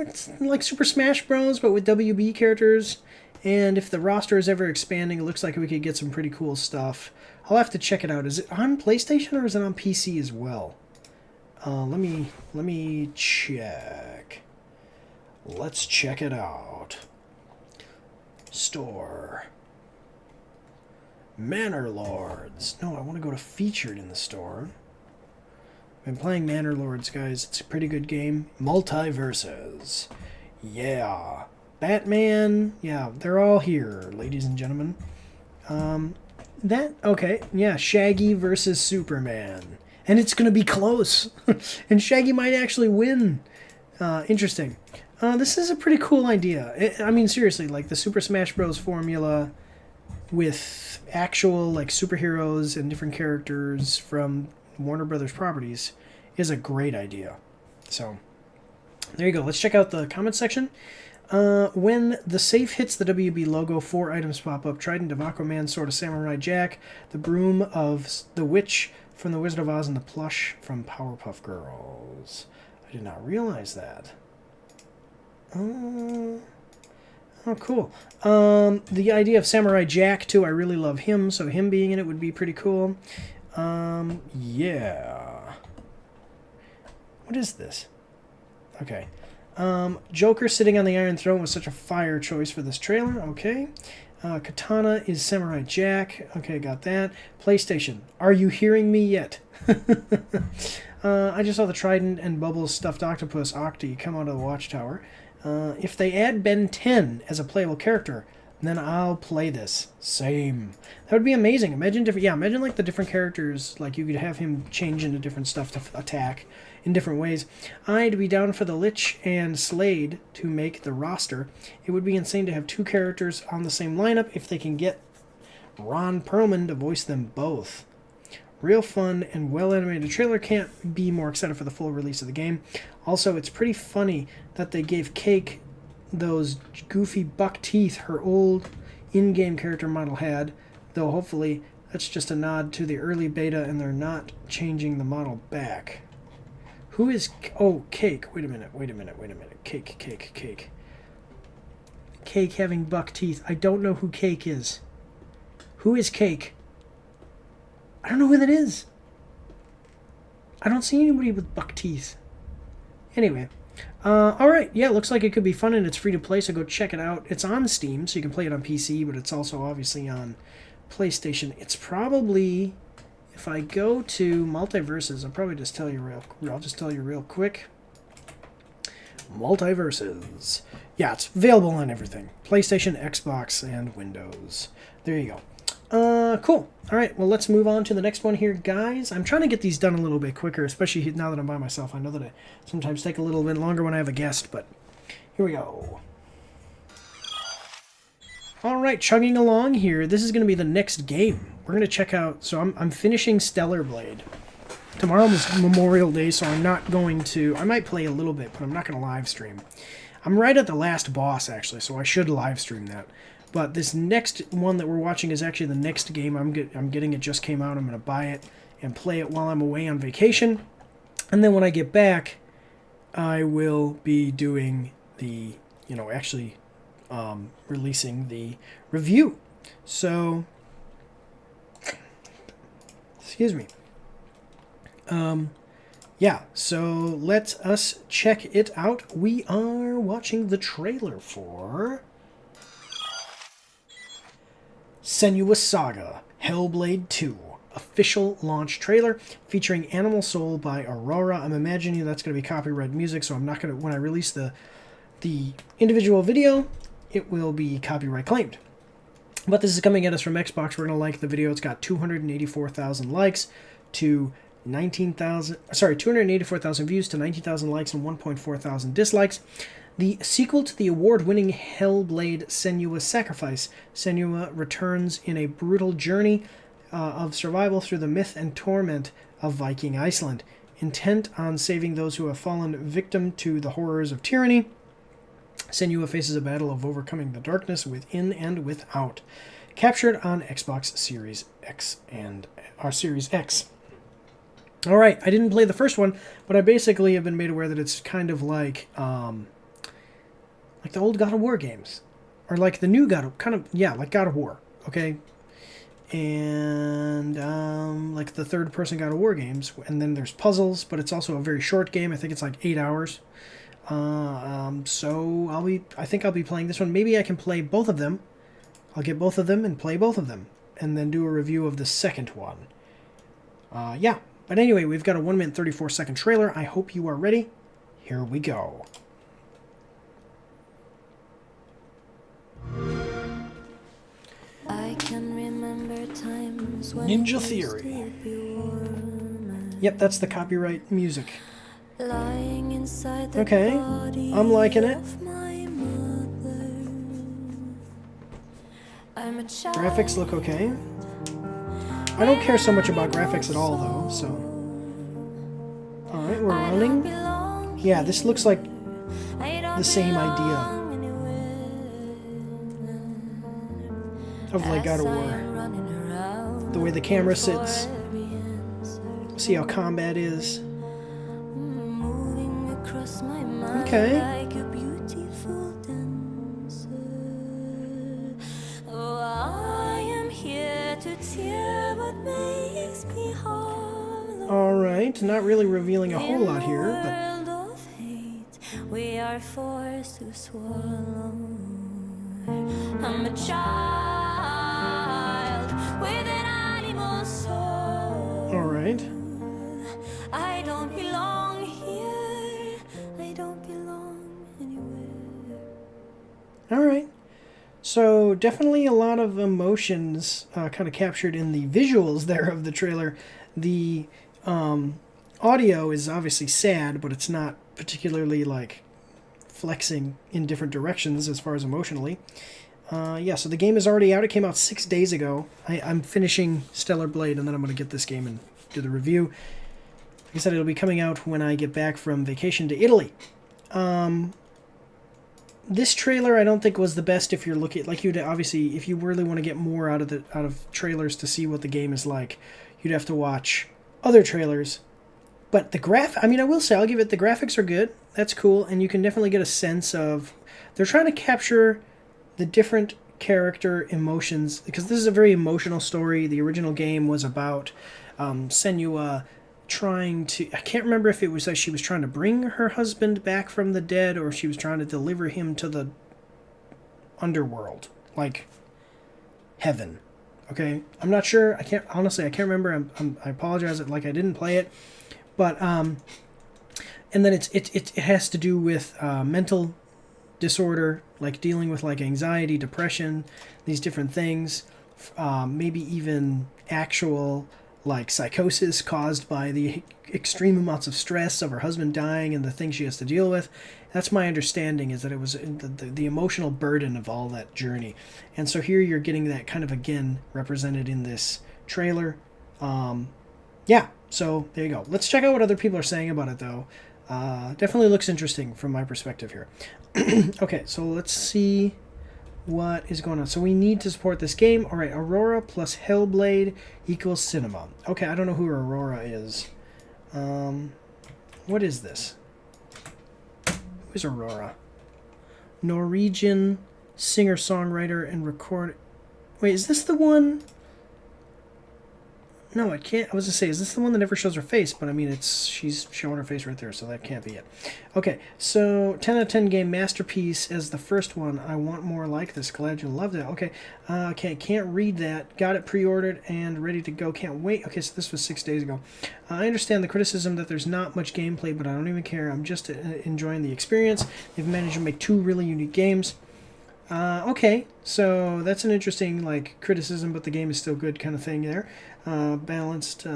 Speaker 1: It's like Super Smash Bros, but with WB characters. And if the roster is ever expanding, it looks like we could get some pretty cool stuff. I'll have to check it out. Is it on PlayStation or is it on PC as well? Let me check. Let's check it out. Store. Manor Lords. No, I want to go to featured in the store. I've been playing Manor Lords, guys. It's a pretty good game. Multiverses. Yeah. Batman. Yeah, they're all here, ladies and gentlemen. Okay. Yeah, Shaggy versus Superman. And it's going to be close. And Shaggy might actually win. Interesting. This is a pretty cool idea. I mean, seriously, like the Super Smash Bros. Formula with actual like superheroes and different characters from Warner Brothers properties is a great idea. So, there you go. Let's check out the comment section. When the safe hits the WB logo, 4 items pop up. Trident of Aquaman, Sword of Samurai Jack, the Broom of the Witch from The Wizard of Oz, and the plush from Powerpuff Girls. I did not realize that. Oh, cool. The idea of Samurai Jack, too, I really love him, so him being in it would be pretty cool. Yeah. What is this? Okay. Joker sitting on the Iron Throne was such a fire choice for this trailer. Okay. Katana is Samurai Jack. Okay, got that. PlayStation. Are you hearing me yet? I just saw the Trident and Bubbles stuffed octopus Octi come out of the Watchtower. If they add Ben 10 as a playable character, then I'll play this. Same. That would be amazing. Imagine different. Yeah, imagine like the different characters. Like you could have him change into different stuff to attack, in different ways. I'd be down for the Lich and Slade to make the roster. It would be insane to have two characters on the same lineup if they can get Ron Perlman to voice them both. Real fun and well-animated trailer. Can't be more excited for the full release of the game. Also, it's pretty funny that they gave Cake those goofy buck teeth her old in-game character model had, though hopefully that's just a nod to the early beta and they're not changing the model back. Who is... Oh, Cake. Wait a minute. Cake. Cake having buck teeth. I don't know who Cake is. Who is Cake? I don't know who that is. I don't see anybody with buck teeth. Anyway. Alright, yeah, looks like it could be fun and it's free to play, so go check it out. It's on Steam, so you can play it on PC, but it's also obviously on PlayStation. It's probably, if I go to Multiverses, I'll probably just tell you real quick. Multiverses. Yeah, it's available on everything. PlayStation, Xbox, and Windows. There you go. Cool. Alright, well, let's move on to the next one here, guys. I'm trying to get these done a little bit quicker, especially now that I'm by myself. I know that I sometimes take a little bit longer when I have a guest, but here we go. Alright, chugging along here. This is going to be the next game. We're going to check out... So I'm finishing Stellar Blade. Tomorrow is Memorial Day, so I'm not going to... I might play a little bit, but I'm not going to live stream. I'm right at the last boss, actually, so I should live stream that. But this next one that we're watching is actually the next game I'm getting. It just came out. I'm going to buy it and play it while I'm away on vacation. And then when I get back, I will be doing the, actually releasing the review. So, excuse me. Yeah, so let us check it out. We are watching the trailer for Senua's Saga, Hellblade 2, official launch trailer featuring Animal Soul by Aurora. I'm imagining that's going to be copyright music, so I'm not going to, when I release the individual video, it will be copyright claimed. But this is coming at us from Xbox. We're going to like the video. It's got 284,000 likes to 284,000 views to 19,000 likes and 1.4 thousand dislikes. The sequel to the award-winning Hellblade Senua's Sacrifice, Senua returns in a brutal journey of survival through the myth and torment of Viking Iceland. Intent on saving those who have fallen victim to the horrors of tyranny, Senua faces a battle of overcoming the darkness within and without. Captured on Xbox Series X and Series X. Alright, I didn't play the first one, but I basically have been made aware that it's kind of like the old God of War games. Or like the new God of... like God of War, okay? And like the third-person God of War games. And then there's puzzles, but it's also a very short game. I think it's like 8 hours. So I think I'll be playing this one. Maybe I can play both of them. I'll get both of them and play both of them. And then do a review of the second one. Yeah. But anyway, we've got a 1 minute 34 second trailer. I hope you are ready. Here we go.
Speaker 19: I can remember times when
Speaker 1: Ninja Theory. Yep, that's the copyright music. Okay, I'm liking it. Graphics look okay. I don't care so much about graphics at all, though, so... Alright, we're running. Yeah, this looks like the same idea of like God of War. The way the camera sits. See how combat is. Okay. Alright, not really revealing a whole lot here, but...
Speaker 19: We are forced to swallow. I'm a child with an animal soul.
Speaker 1: Alright.
Speaker 19: I don't belong here. I don't belong anywhere.
Speaker 1: Alright. So, definitely a lot of emotions kind of captured in the visuals there of the trailer. The audio is obviously sad, but it's not particularly like flexing in different directions as far as emotionally. Yeah, so the game is already out. It came out 6 days ago. I'm finishing Stellar Blade, and then I'm going to get this game and do the review. Like I said, it'll be coming out when I get back from vacation to Italy. This trailer I don't think was the best if you're looking... Like, you'd obviously, if you really want to get more out of trailers to see what the game is like, you'd have to watch other trailers. But the I mean, I will say, I'll give it... The graphics are good. That's cool, and you can definitely get a sense of... They're trying to capture the different character emotions, because this is a very emotional story. The original game was about Senua trying to... I can't remember if it was that she was trying to bring her husband back from the dead, or she was trying to deliver him to the underworld, like heaven. Okay, I'm not sure. I can't remember. I apologize. Like, I didn't play it, but and then it has to do with mental disorder, like dealing with like anxiety, depression, these different things, maybe even actual like psychosis caused by the extreme amounts of stress of her husband dying and the things she has to deal with. That's my understanding, is that it was the emotional burden of all that journey. And so here you're getting that kind of again represented in this trailer. Yeah, so there you go. Let's check out what other people are saying about it, though. Definitely looks interesting from my perspective here. Okay, so let's see what is going on. So we need to support this game. All right, Aurora plus Hellblade equals cinema. Okay, I don't know who Aurora is. What is this? Who is Aurora? Norwegian singer-songwriter and record... Wait, is this the one... No, it can't. I was going to say, is this the one that never shows her face? But I mean, she's showing her face right there, so that can't be it. Okay, so 10 out of 10 game masterpiece as the first one. I want more like this. Glad you loved it. Okay, okay, can't read that. Got it pre-ordered and ready to go. Can't wait. Okay, so this was 6 days ago. I understand the criticism that there's not much gameplay, but I don't even care. I'm just enjoying the experience. They've managed to make 2 really unique games. Okay, so that's an interesting like criticism, but the game is still good kind of thing there. Balanced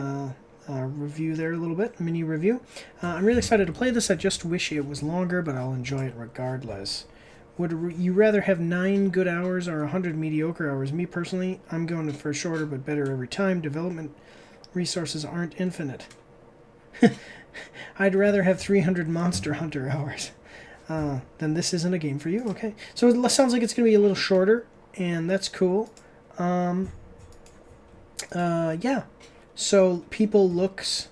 Speaker 1: review there a little bit, mini review. I'm really excited to play this. I just wish it was longer, but I'll enjoy it regardless. Would you rather have 9 good hours or 100 mediocre hours? Me personally, I'm going for shorter but better every time. Development resources aren't infinite. I'd rather have 300 Monster Hunter hours. Then this isn't a game for you. Okay, so it sounds like it's going to be a little shorter, and that's cool. Yeah, so people looks...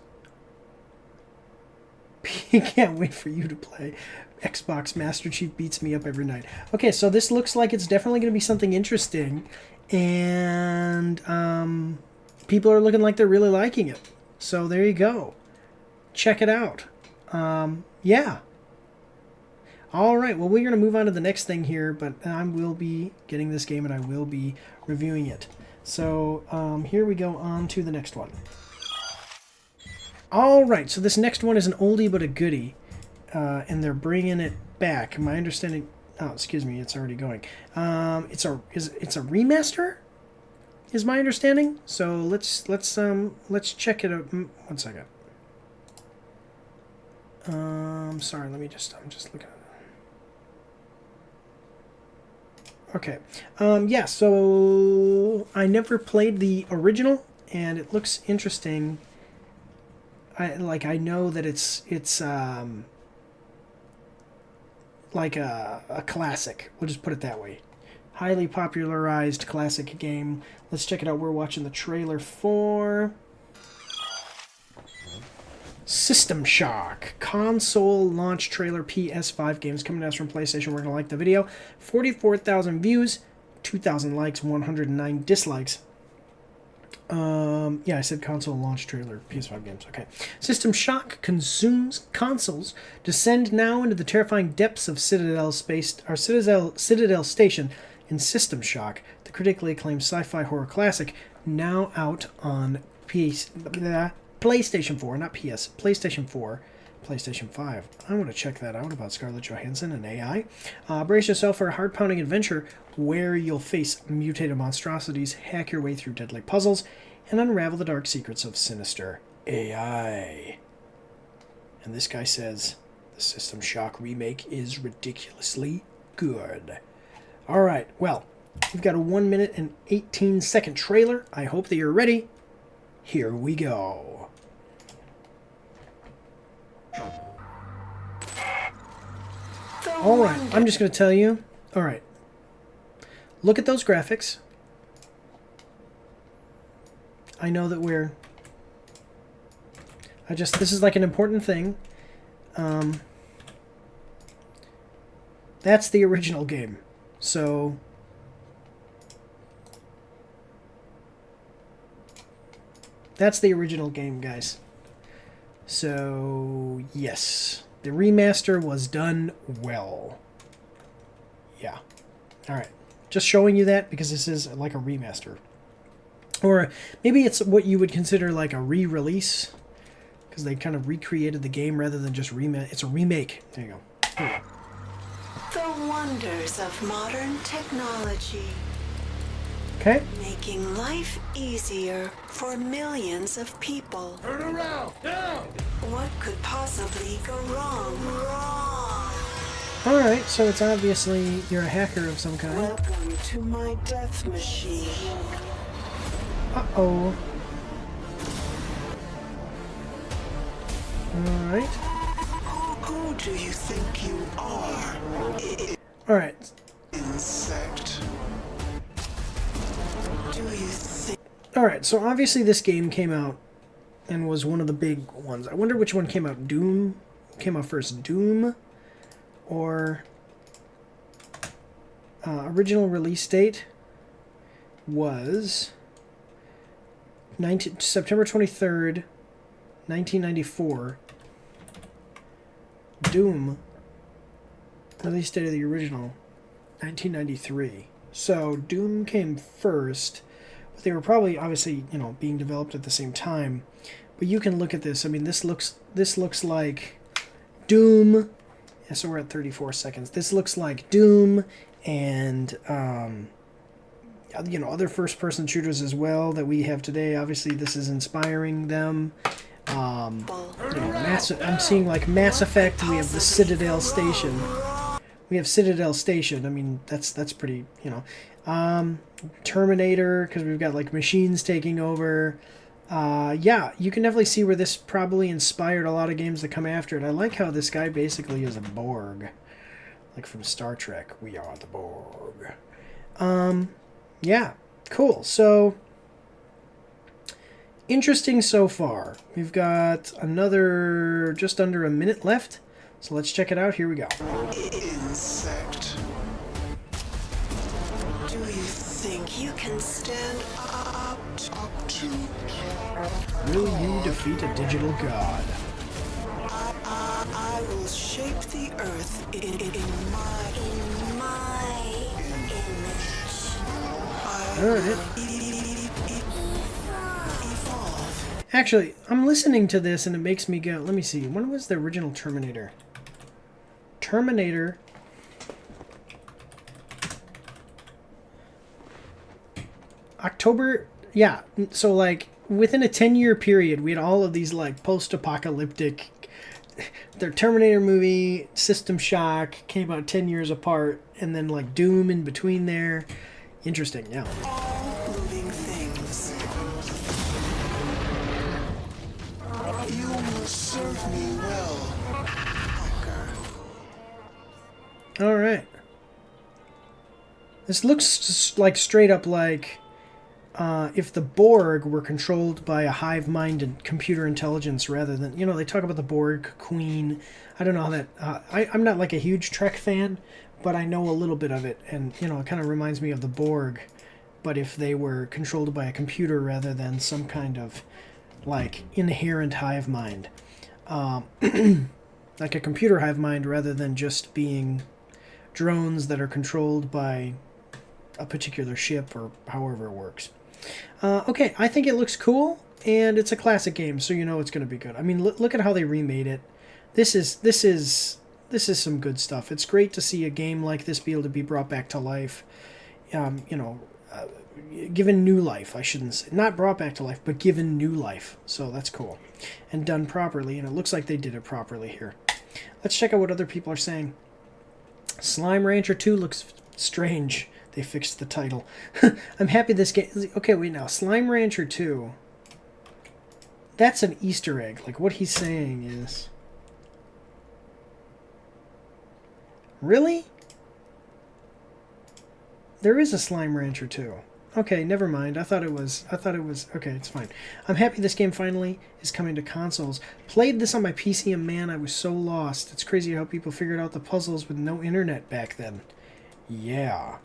Speaker 1: Can't wait for you to play. Xbox Master Chief beats me up every night. Okay, so this looks like it's definitely going to be something interesting, and people are looking like they're really liking it. So there you go. Check it out. Yeah. All right, well, we're going to move on to the next thing here, but I will be getting this game and I will be reviewing it. So here we go on to the next one. All right, so this next one is an oldie but a goodie, and they're bringing it back. My understanding... Oh, excuse me, it's already going. It's a remaster, is my understanding. So let's check it out. 1 second. Sorry, I'm just looking at it. Okay, yeah, so I never played the original, and it looks interesting. I know that it's like a classic. We'll just put it that way. Highly popularized classic game. Let's check it out. We're watching the trailer for System Shock console launch trailer. PS5 games coming to us from PlayStation. We're gonna like the video. 44,000 views, 2,000 likes, 109 dislikes. Yeah, I said console launch trailer, PS5 games. Okay. System Shock consumes consoles. Descend now into the terrifying depths of Citadel Station in System Shock, the critically acclaimed sci-fi horror classic, now out on PlayStation 4, not PS, PlayStation 4, PlayStation 5. I want to check that out about Scarlett Johansson and AI. Brace yourself for a heart-pounding adventure where you'll face mutated monstrosities, hack your way through deadly puzzles, and unravel the dark secrets of sinister AI. And this guy says the System Shock remake is ridiculously good. Alright, well, we've got a 1 minute and 18-second trailer. I hope that you're ready. Here we go. Alright, I'm just going to tell you. Alright. Look at those graphics. I know that this is like an important thing. That's the original game. So that's the original game, guys. So yes, the remaster was done well. Yeah. All right. Just showing you that because this is like a remaster. Or maybe it's what you would consider like a re-release, because they kind of recreated the game rather than just remake. It's a remake. There you go. Here we go.
Speaker 20: The wonders of modern technology.
Speaker 1: Okay.
Speaker 20: Making life easier for millions of people.
Speaker 12: Turn around! Down!
Speaker 20: What could possibly go wrong?
Speaker 1: Alright, so it's obviously you're a hacker of some kind.
Speaker 20: Welcome to my death machine.
Speaker 1: Uh-oh. Alright.
Speaker 20: Who do you think you are?
Speaker 1: Alright.
Speaker 20: Insect. Do you think...
Speaker 1: Alright, so obviously this game came out and was one of the big ones. I wonder which one came out. Doom? Came out first. Doom? Or... original release date was... September 23rd, 1994. Doom, release date of the original, 1993. So Doom came first, but they were probably obviously, you know, being developed at the same time. But you can look at this. I mean, this looks like Doom. Yeah, so we're at 34 seconds. This looks like Doom and you know, other first-person shooters as well that we have today. Obviously, this is inspiring them. You know, I'm seeing like Mass Effect. We have the Citadel Station. We have Citadel Station. I mean, that's pretty, you know. Terminator, because we've got like machines taking over. Yeah, you can definitely see where this probably inspired a lot of games that come after it. I like how this guy basically is a Borg, like from Star Trek. We are the Borg. Yeah, cool. So, interesting so far. We've got another just under a minute left. So let's check it out. Here we go.
Speaker 20: Insect. Do you think you can stand up to...
Speaker 1: Will you defeat a digital god?
Speaker 20: I will shape the earth in my image.
Speaker 1: Alright. Actually, I'm listening to this and it makes me go, let me see, when was the original Terminator? Terminator. October, yeah, so like within a 10-year period, we had all of these like post-apocalyptic, their Terminator movie, System Shock, came out 10 years apart, and then like Doom in between there. Interesting, yeah.
Speaker 20: All moving things. You must serve me well.
Speaker 1: All right. This looks like straight up like if the Borg were controlled by a hive mind and computer intelligence rather than, you know, they talk about the Borg Queen. I don't know how that, I'm not like a huge Trek fan, but I know a little bit of it, and, you know, it kind of reminds me of the Borg, but if they were controlled by a computer rather than some kind of, like, inherent hive mind. Like a computer hive mind rather than just being drones that are controlled by a particular ship or however it works. Okay, I think it looks cool, and it's a classic game, so you know it's going to be good. I mean, look at how they remade it. This is some good stuff. It's great to see a game like this be able to be brought back to life. You know, given new life, I shouldn't say. Not brought back to life, but given new life. So that's cool. And done properly, and it looks like they did it properly here. Let's check out what other people are saying. Slime Rancher 2 looks strange. They fixed the title. I'm happy this game... Okay, wait now. Slime Rancher 2. That's an Easter egg. Like, what he's saying is... Really? There is a Slime Rancher 2. Okay, never mind. I thought it was... Okay, it's fine. I'm happy this game finally is coming to consoles. Played this on my PC and man, I was so lost. It's crazy how people figured out the puzzles with no internet back then. Yeah.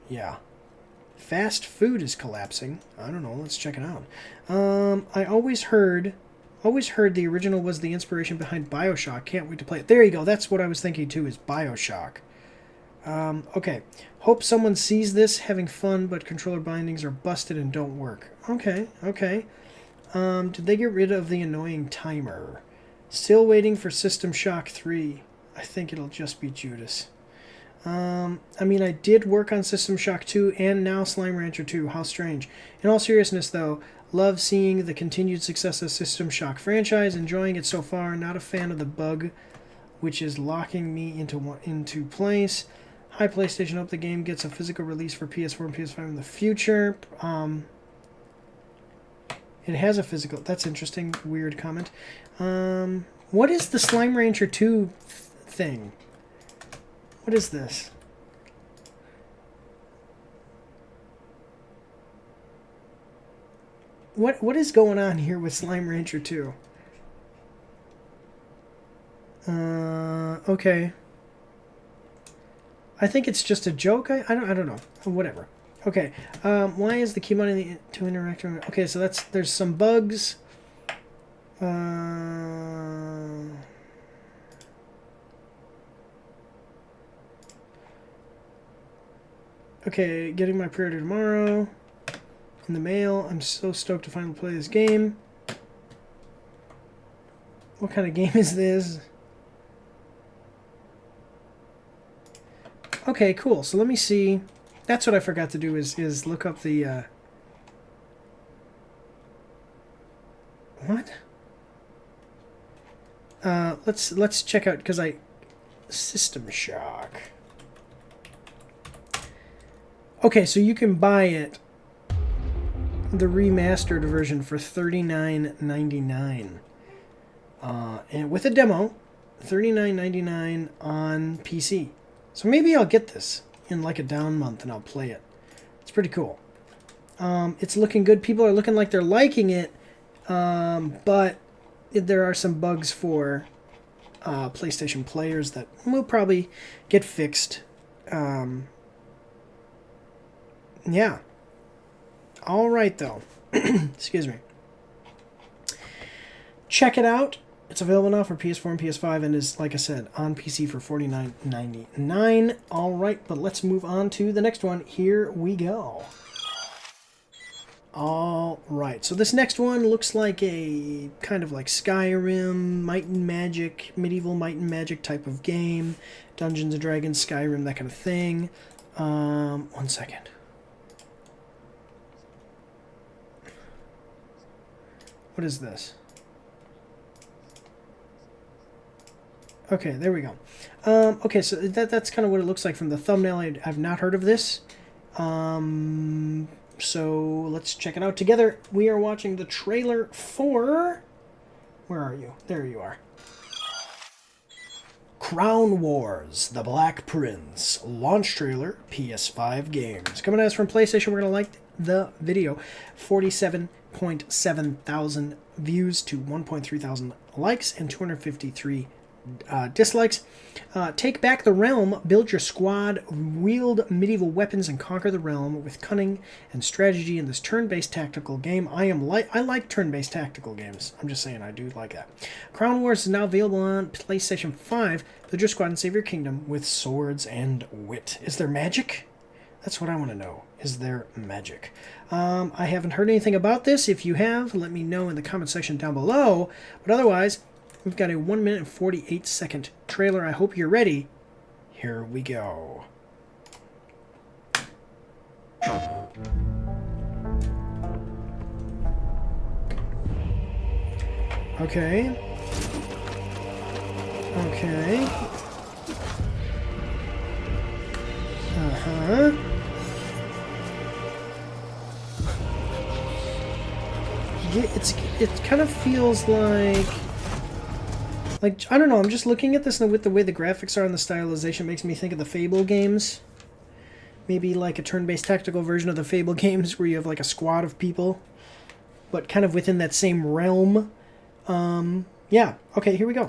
Speaker 1: Yeah. Fast food is collapsing. I don't know. Let's check it out. I always heard the original was the inspiration behind BioShock. Can't wait to play it. There you go. That's what I was thinking too, is BioShock. Okay. Hope someone sees this, having fun, but controller bindings are busted and don't work. Okay, okay. Did they get rid of the annoying timer? Still waiting for System Shock 3. I think it'll just be Judas. I mean, I did work on System Shock 2 and now Slime Rancher 2. How strange. In all seriousness, though, love seeing the continued success of System Shock franchise. Enjoying it so far. Not a fan of the bug, which is locking me into place. Hi, PlayStation. Hope the game gets a physical release for PS4 and PS5 in the future. It has a physical... That's interesting. Weird comment. What is the Slime Rancher 2 thing? What is this? What is going on here with Slime Rancher 2? Okay. I think it's just a joke. I don't know. Whatever. Okay. Why is the keyboard to interact? Okay, so there's some bugs. Okay, getting my pre-order tomorrow. In the mail. I'm so stoked to finally play this game. What kind of game is this? Okay, cool. So let me see. That's what I forgot to do is look up the what? Let's check out, because System Shock. Okay, so you can buy it, the remastered version, for $39.99. And with a demo, $39.99 on PC. So maybe I'll get this in like a down month and I'll play it. It's pretty cool. It's looking good. People are looking like they're liking it, but there are some bugs for PlayStation players that will probably get fixed. Yeah. All right, though. Excuse me. Check it out. It's available now for PS4 and PS5 and is, like I said, on PC for $49.99. All right, but let's move on to the next one. Here we go. All right, so this next one looks like a kind of like Skyrim, Might and Magic, medieval Might and Magic type of game. Dungeons and Dragons, Skyrim, that kind of thing. 1 second. What is this? Okay, there we go. Okay, so that's kind of what it looks like from the thumbnail. I've not heard of this. So let's check it out together. We are watching the trailer for... Where are you? There you are. Crown Wars, The Black Prince. Launch trailer, PS5 games. Coming at us from PlayStation, we're going to like the video. 47.7 thousand views to 1.3 thousand likes and 253 dislikes. Take back the realm, build your squad, wield medieval weapons, and conquer the realm with cunning and strategy in this turn-based tactical game. I like turn-based tactical games. I'm just saying, I do like that. Crown Wars is now available on PlayStation 5. Build your squad and save your kingdom with swords and wit. Is there magic? That's what I want to know. Is there magic? I haven't heard anything about this. If you have, let me know in the comment section down below. But otherwise, we've got a 1 minute and 48 second trailer. I hope you're ready. Here we go. Okay. Okay. Uh-huh. It kind of feels like I don't know, I'm just looking at this and with the way the graphics are and the stylization makes me think of the Fable games. Maybe like a turn-based tactical version of the Fable games where you have like a squad of people, but kind of within that same realm. Yeah, okay, here we go.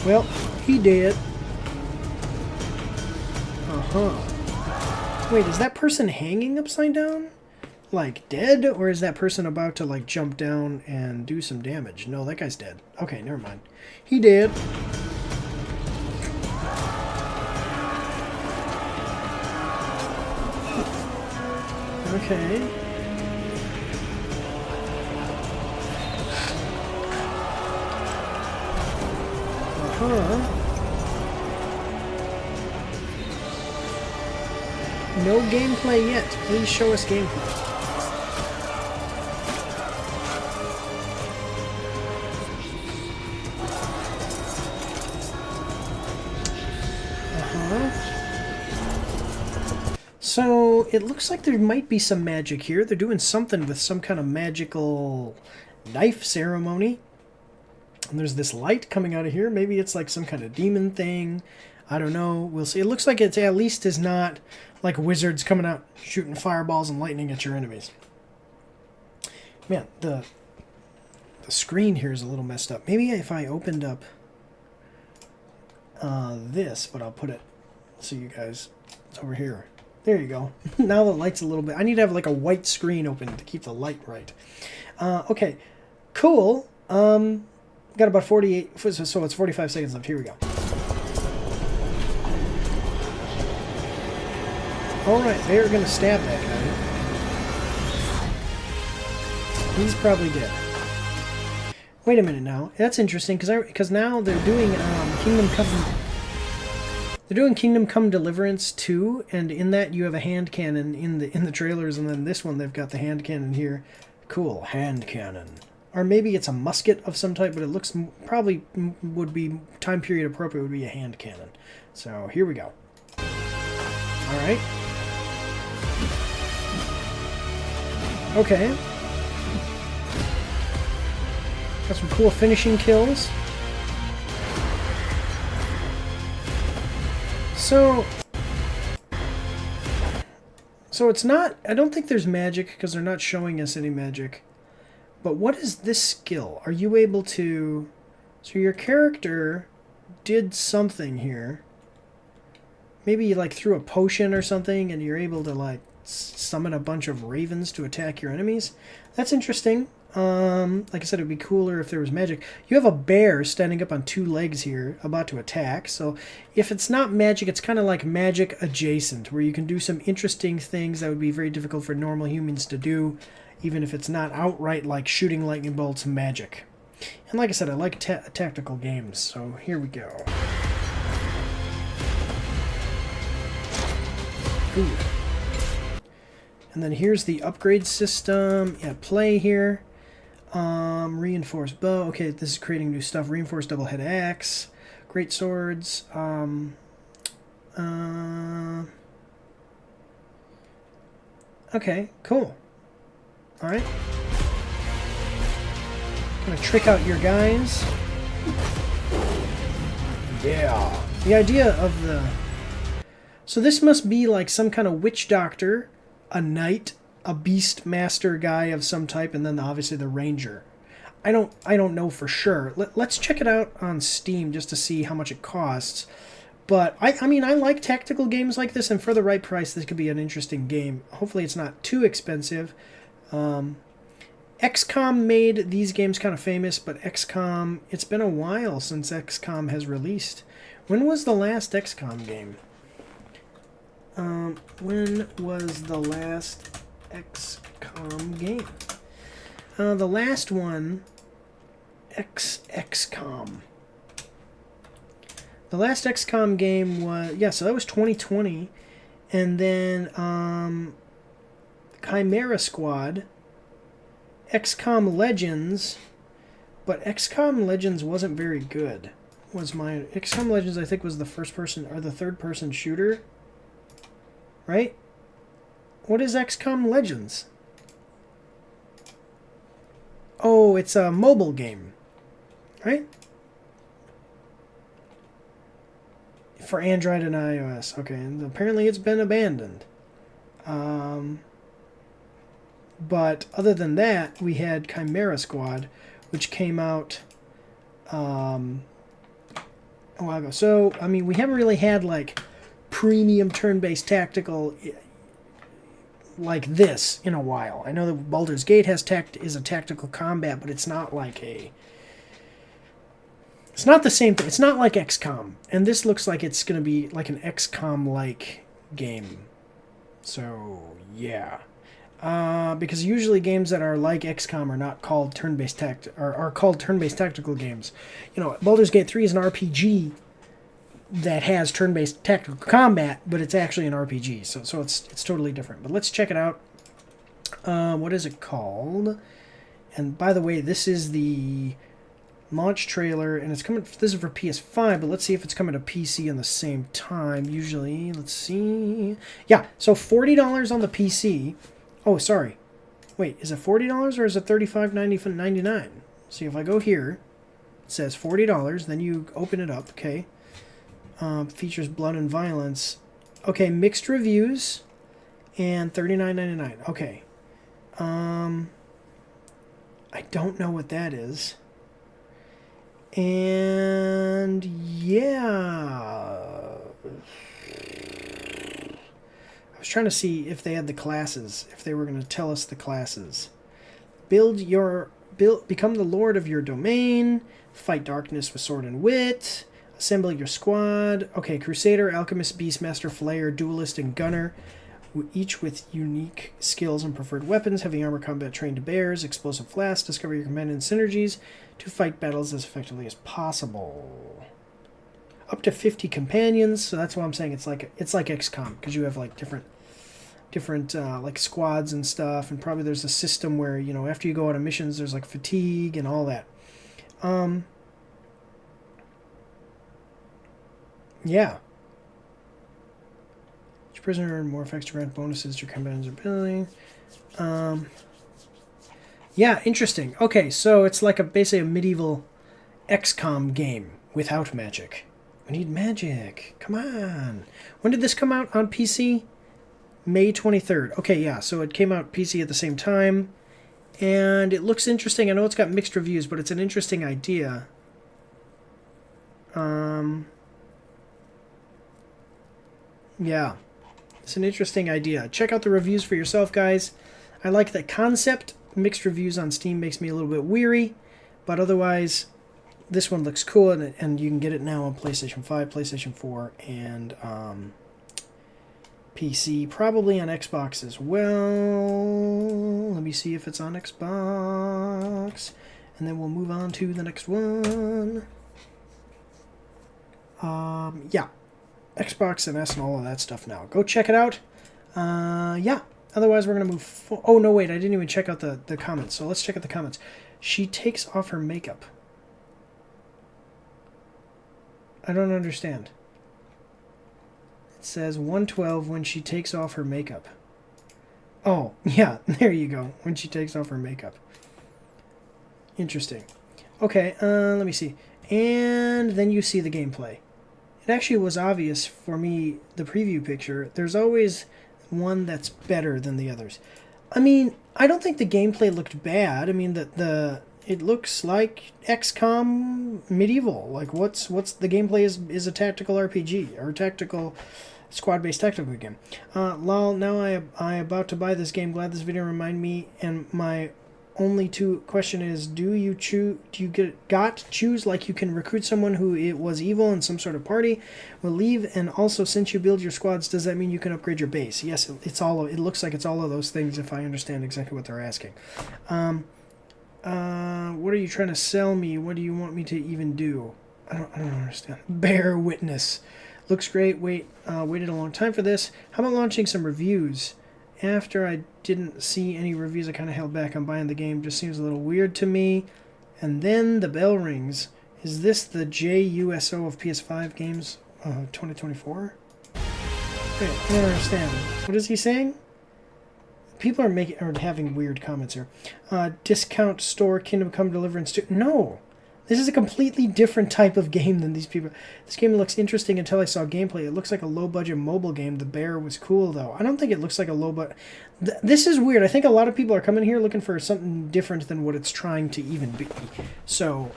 Speaker 1: Well, he did. Uh-huh. Wait, is that person hanging upside down? Like, dead? Or is that person about to, like, jump down and do some damage? No, that guy's dead. Okay, never mind. He did. Okay. No gameplay yet. Please show us gameplay. So it looks like there might be some magic here. They're doing something with some kind of magical knife ceremony. And there's this light coming out of here. Maybe it's like some kind of demon thing. I don't know. We'll see. It looks like it at least is not like wizards coming out shooting fireballs and lightning at your enemies. Man, the screen here is a little messed up. Maybe if I opened up this, but I'll put it so you guys, it's over here. There you go. Now the light's a little bit... I need to have like a white screen open to keep the light right. Okay, cool. Got about 48... So it's 45 seconds left. Here we go. Alright, they're going to stab that guy. He's probably dead. Wait a minute now. That's interesting, because now they're doing Kingdom Come... They're doing Kingdom Come Deliverance 2, and in that you have a hand cannon in the trailers, and then this one they've got the hand cannon here. Cool, hand cannon. Or maybe it's a musket of some type, but it looks probably would be time period appropriate would be a hand cannon. So here we go. All right. Okay. Got some cool finishing kills. So it's not, I don't think there's magic because they're not showing us any magic. But what is this skill? Are you able to, so your character did something here. Maybe like threw a potion or something and you're able to like summon a bunch of ravens to attack your enemies. That's interesting. Like I said, it'd be cooler if there was magic. You have a bear standing up on two legs here, about to attack. So if it's not magic, it's kind of like magic adjacent, where you can do some interesting things that would be very difficult for normal humans to do, even if it's not outright like shooting lightning bolts magic. And like I said, I like tactical games, so here we go. Ooh. And then here's the upgrade system. Yeah, play here. Reinforced bow. Okay, this is creating new stuff. Reinforced double head axe. Great swords. Okay, cool. Alright. Gonna trick out your guys. Yeah. The idea of the... So this must be like some kind of witch doctor, a knight, a beast master guy of some type, and then obviously the ranger. I don't know for sure. Let's check it out on Steam just to see how much it costs. But I mean, I like tactical games like this, and for the right price, this could be an interesting game. Hopefully it's not too expensive. XCOM made these games kind of famous, but XCOM, it's been a while since XCOM has released. When was the last XCOM game? When was the last XCOM game? The last one, XCOM. The last XCOM game was, yeah, so that was 2020, And then Chimera Squad, XCOM Legends, but XCOM Legends wasn't very good. XCOM Legends, I think, was the first person or the third person shooter, right? What is XCOM Legends? Oh, it's a mobile game, right? For Android and iOS. Okay, and apparently it's been abandoned. But other than that, we had Chimera Squad, which came out a while ago. So, I mean, we haven't really had, like, premium turn-based tactical like this in a while. I know that Baldur's Gate is a tactical combat, but it's not like a... It's not the same thing. It's not like XCOM. And this looks like it's going to be like an XCOM-like game. So, yeah. Because usually games that are like XCOM are not called turn-based are called turn-based tactical games. You know, Baldur's Gate 3 is an RPG that has turn-based tactical combat, but it's actually an RPG. So it's totally different. But let's check it out. What is it called? And by the way, this is the launch trailer, and it's coming. This is for PS5, but let's see if it's coming to PC in the same time. Usually, let's see. Yeah, so $40 on the PC. Oh, sorry. Wait, is it $40 or is it $35.99? See, if I go here, it says $40. Then you open it up. Okay. Features blood and violence. Okay, mixed reviews, and $39.99. Okay. I don't know what that is. And yeah, I was trying to see if they had the classes, if they were going to tell us the classes. Become the lord of your domain, fight darkness with sword and wit, assemble your squad. Okay, Crusader, Alchemist, Beastmaster, Flayer, Duelist, and Gunner, each with unique skills and preferred weapons, heavy armor, combat trained bears, explosive flasks, discover your companion synergies to fight battles as effectively as possible. Up to 50 companions, so that's why I'm saying it's like XCOM, because you have like different like squads and stuff, and probably there's a system where, you know, after you go out on missions, there's like fatigue and all that. Yeah. Each prisoner earn more effects to grant bonuses to companions' ability. Yeah, interesting. Okay, so it's like basically a medieval XCOM game without magic. We need magic. Come on. When did this come out on PC? May 23rd. Okay, yeah, so it came out PC at the same time. And it looks interesting. I know it's got mixed reviews, but it's an interesting idea. Yeah. It's an interesting idea. Check out the reviews for yourself, guys. I like the concept. Mixed reviews on Steam makes me a little bit weary, but otherwise, this one looks cool, and you can get it now on PlayStation 5, PlayStation 4, and PC. Probably on Xbox as well. Let me see if it's on Xbox, and then we'll move on to the next one. Yeah. Xbox and S and all of that stuff now. Go check it out. Yeah. Otherwise, we're going to move... Oh, no, wait. I didn't even check out the comments. So let's check out the comments. She takes off her makeup. I don't understand. It says 112 when she takes off her makeup. Oh, yeah. There you go. When she takes off her makeup. Interesting. Okay, let me see. And then you see the gameplay. It actually was obvious for me, the preview picture. There's always one that's better than the others. I mean, I don't think the gameplay looked bad. I mean, it looks like XCOM medieval. Like, what's the gameplay is a tactical RPG or tactical squad-based tactical game. Lol, now I about to buy this game. Glad this video reminded me. And my only question is, do you choose like you can recruit someone who it was evil in some sort of party will leave, and also since you build your squads, does that mean you can upgrade your base? Yes, it looks like it's all of those things if I understand exactly what they're asking. What are you trying to sell me? What do you want me to even do? I don't understand. Bear witness. Looks great. Waited a long time for this. How about launching some reviews? After I didn't see any reviews, I kind of held back on buying the game. Just seems a little weird to me. And then the bell rings. Is this the JUSO of PS5 games 2024? Wait, I don't understand. What is he saying? People are having weird comments here. Discount store, Kingdom Come Deliverance 2. No! This is a completely different type of game than these people. This game looks interesting until I saw gameplay. It looks like a low-budget mobile game. The bear was cool, though. I don't think it looks like a low-budget... This is weird. I think a lot of people are coming here looking for something different than what it's trying to even be. So,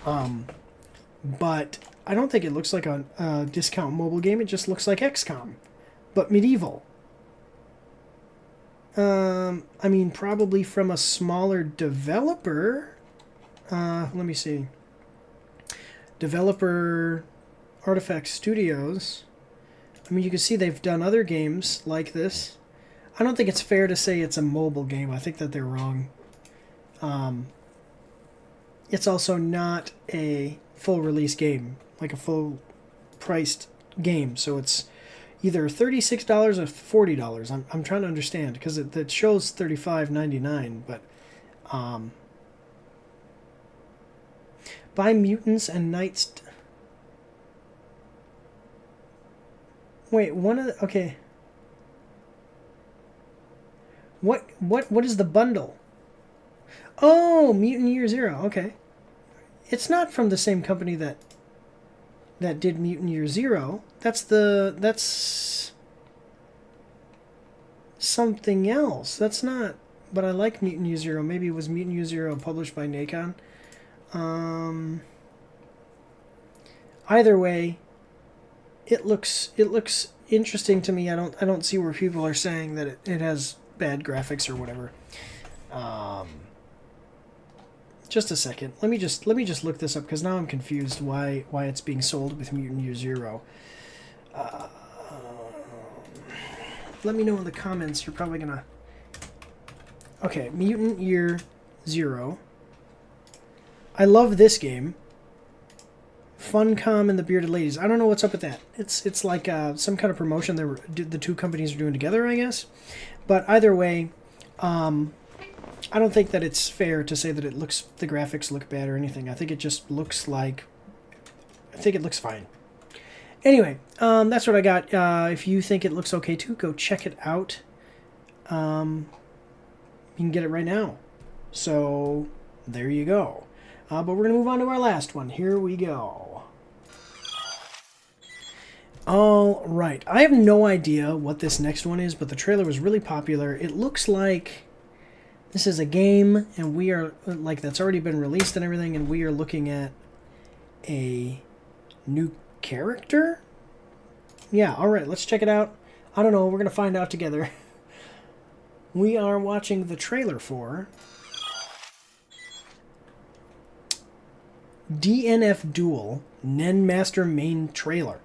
Speaker 1: but I don't think it looks like a discount mobile game. It just looks like XCOM, but medieval. I mean, probably from a smaller developer. Let me see. Developer Artifact Studios. I mean, you can see they've done other games like this. I don't think it's fair to say it's a mobile game. I think that they're wrong. It's also not a full release game, like a full priced game. So it's either $36 or $40. I'm trying to understand because it shows $35.99, but buy Mutants and Knights. Wait, one of the, okay. What is the bundle? Oh, Mutant Year Zero. Okay, it's not from the same company that did Mutant Year Zero. That's something else. That's not. But I like Mutant Year Zero. Maybe it was Mutant Year Zero published by Nacon. Either way, it looks interesting to me. I don't see where people are saying that it has bad graphics or whatever. Just a second. Let me just look this up because now I'm confused why it's being sold with Mutant Year Zero. Let me know in the comments. You're probably gonna. Okay, Mutant Year Zero. I love this game. Funcom and the Bearded Ladies. I don't know what's up with that. It's like some kind of promotion that the two companies are doing together, I guess. But either way, I don't think that it's fair to say that the graphics look bad or anything. I think it just looks like. I think it looks fine. Anyway, that's what I got. If you think it looks okay too, go check it out. You can get it right now. So there you go. But we're going to move on to our last one. Here we go. All right. I have no idea what this next one is, but the trailer was really popular. It looks like this is a game, and we are, like, that's already been released and everything, and we are looking at a new character? Yeah, all right. Let's check it out. I don't know. We're going to find out together. We are watching the trailer for DNF Duel Nen Master main trailer,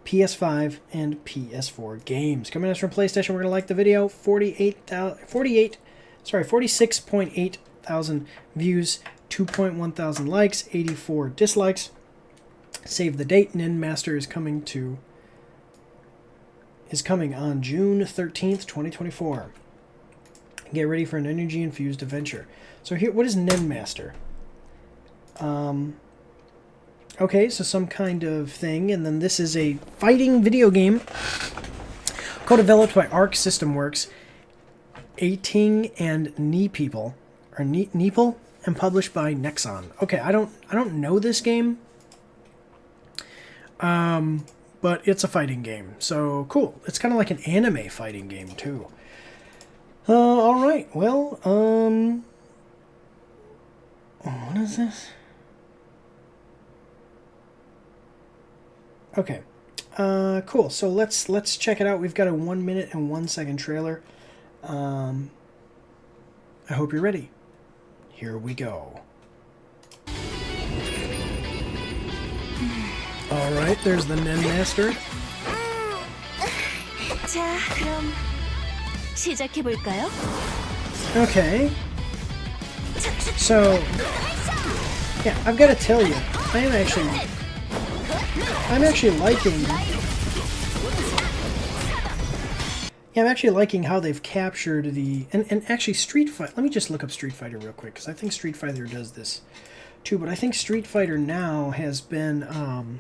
Speaker 1: PS5 and PS4 games. Coming at us from PlayStation. We're going to like the video. 46.8 thousand views, 2.1 thousand likes, 84 dislikes. Save the date. Nen Master is coming on June 13th, 2024. Get ready for an energy-infused adventure. So here, what is Nen Master? Okay, so some kind of thing, and then this is a fighting video game co-developed by Arc System Works, Ating and Neeple, and published by Nexon. Okay, I don't know this game, but it's a fighting game, so cool. It's kind of like an anime fighting game too. All right, well, what is this? Okay, cool. So let's check it out. We've got a 1 minute and 1 second trailer. I hope you're ready. Here we go. All right, there's the Nen Master.
Speaker 19: 자, 그럼 시작해 볼까요?
Speaker 1: Okay. So, yeah, I've got to tell you, I'm actually liking Yeah, I'm actually liking how they've captured the... And actually Street Fighter... Let me just look up Street Fighter real quick, because I think Street Fighter does this too. But I think Street Fighter now has been...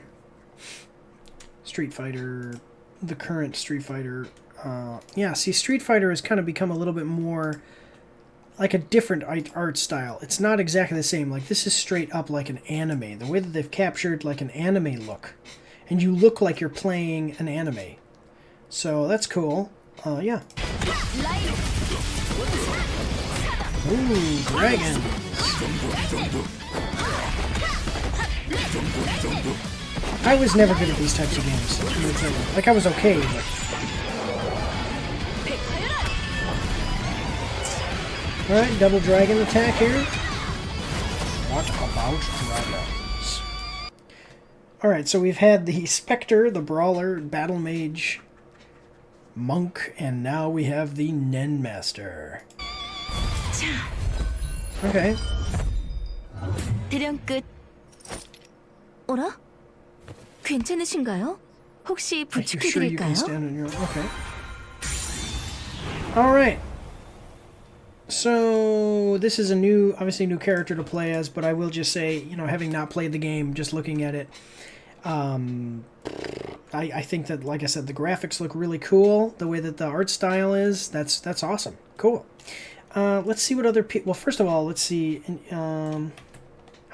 Speaker 1: Street Fighter... The current Street Fighter... yeah, see, Street Fighter has kind of become a little bit more... like a different art style. It's not exactly the same. Like, this is straight up like an anime. The way that they've captured, like, an anime look. And you look like you're playing an anime. So, that's cool. Yeah. Ooh, dragon. I was never good at these types of games. Like, I was okay, but... Alright, double dragon attack here. What about dragons? Alright, so we've had the Spectre, the Brawler, Battle Mage, Monk, and now we have the Nen Master. Okay.
Speaker 19: 대련 끝. 어라? 괜찮으신가요? 혹시 부축해드릴까요?
Speaker 1: Okay. Alright. So, this is a new, obviously new character to play as, but I will just say, you know, having not played the game, just looking at it, I think that, like I said, the graphics look really cool. The way that the art style is, that's awesome. Cool. Let's see what other people... Well, first of all, let's see how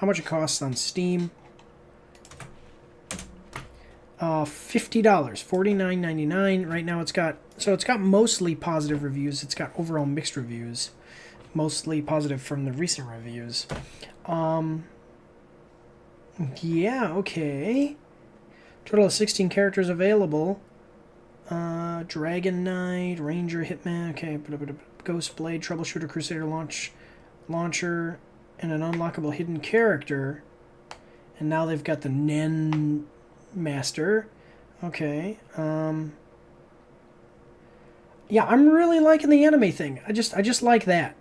Speaker 1: much it costs on Steam. $50, $49.99. Right now it's got... So it's got mostly positive reviews. It's got overall mixed reviews. Mostly positive from the recent reviews. Yeah, okay. Total of 16 characters available. Dragon Knight, Ranger, Hitman, okay. Ghost Blade, Troubleshooter, Crusader, Launcher, and an unlockable hidden character. And now they've got the Nen Master. Okay. Yeah, I'm really liking the anime thing. I just like that.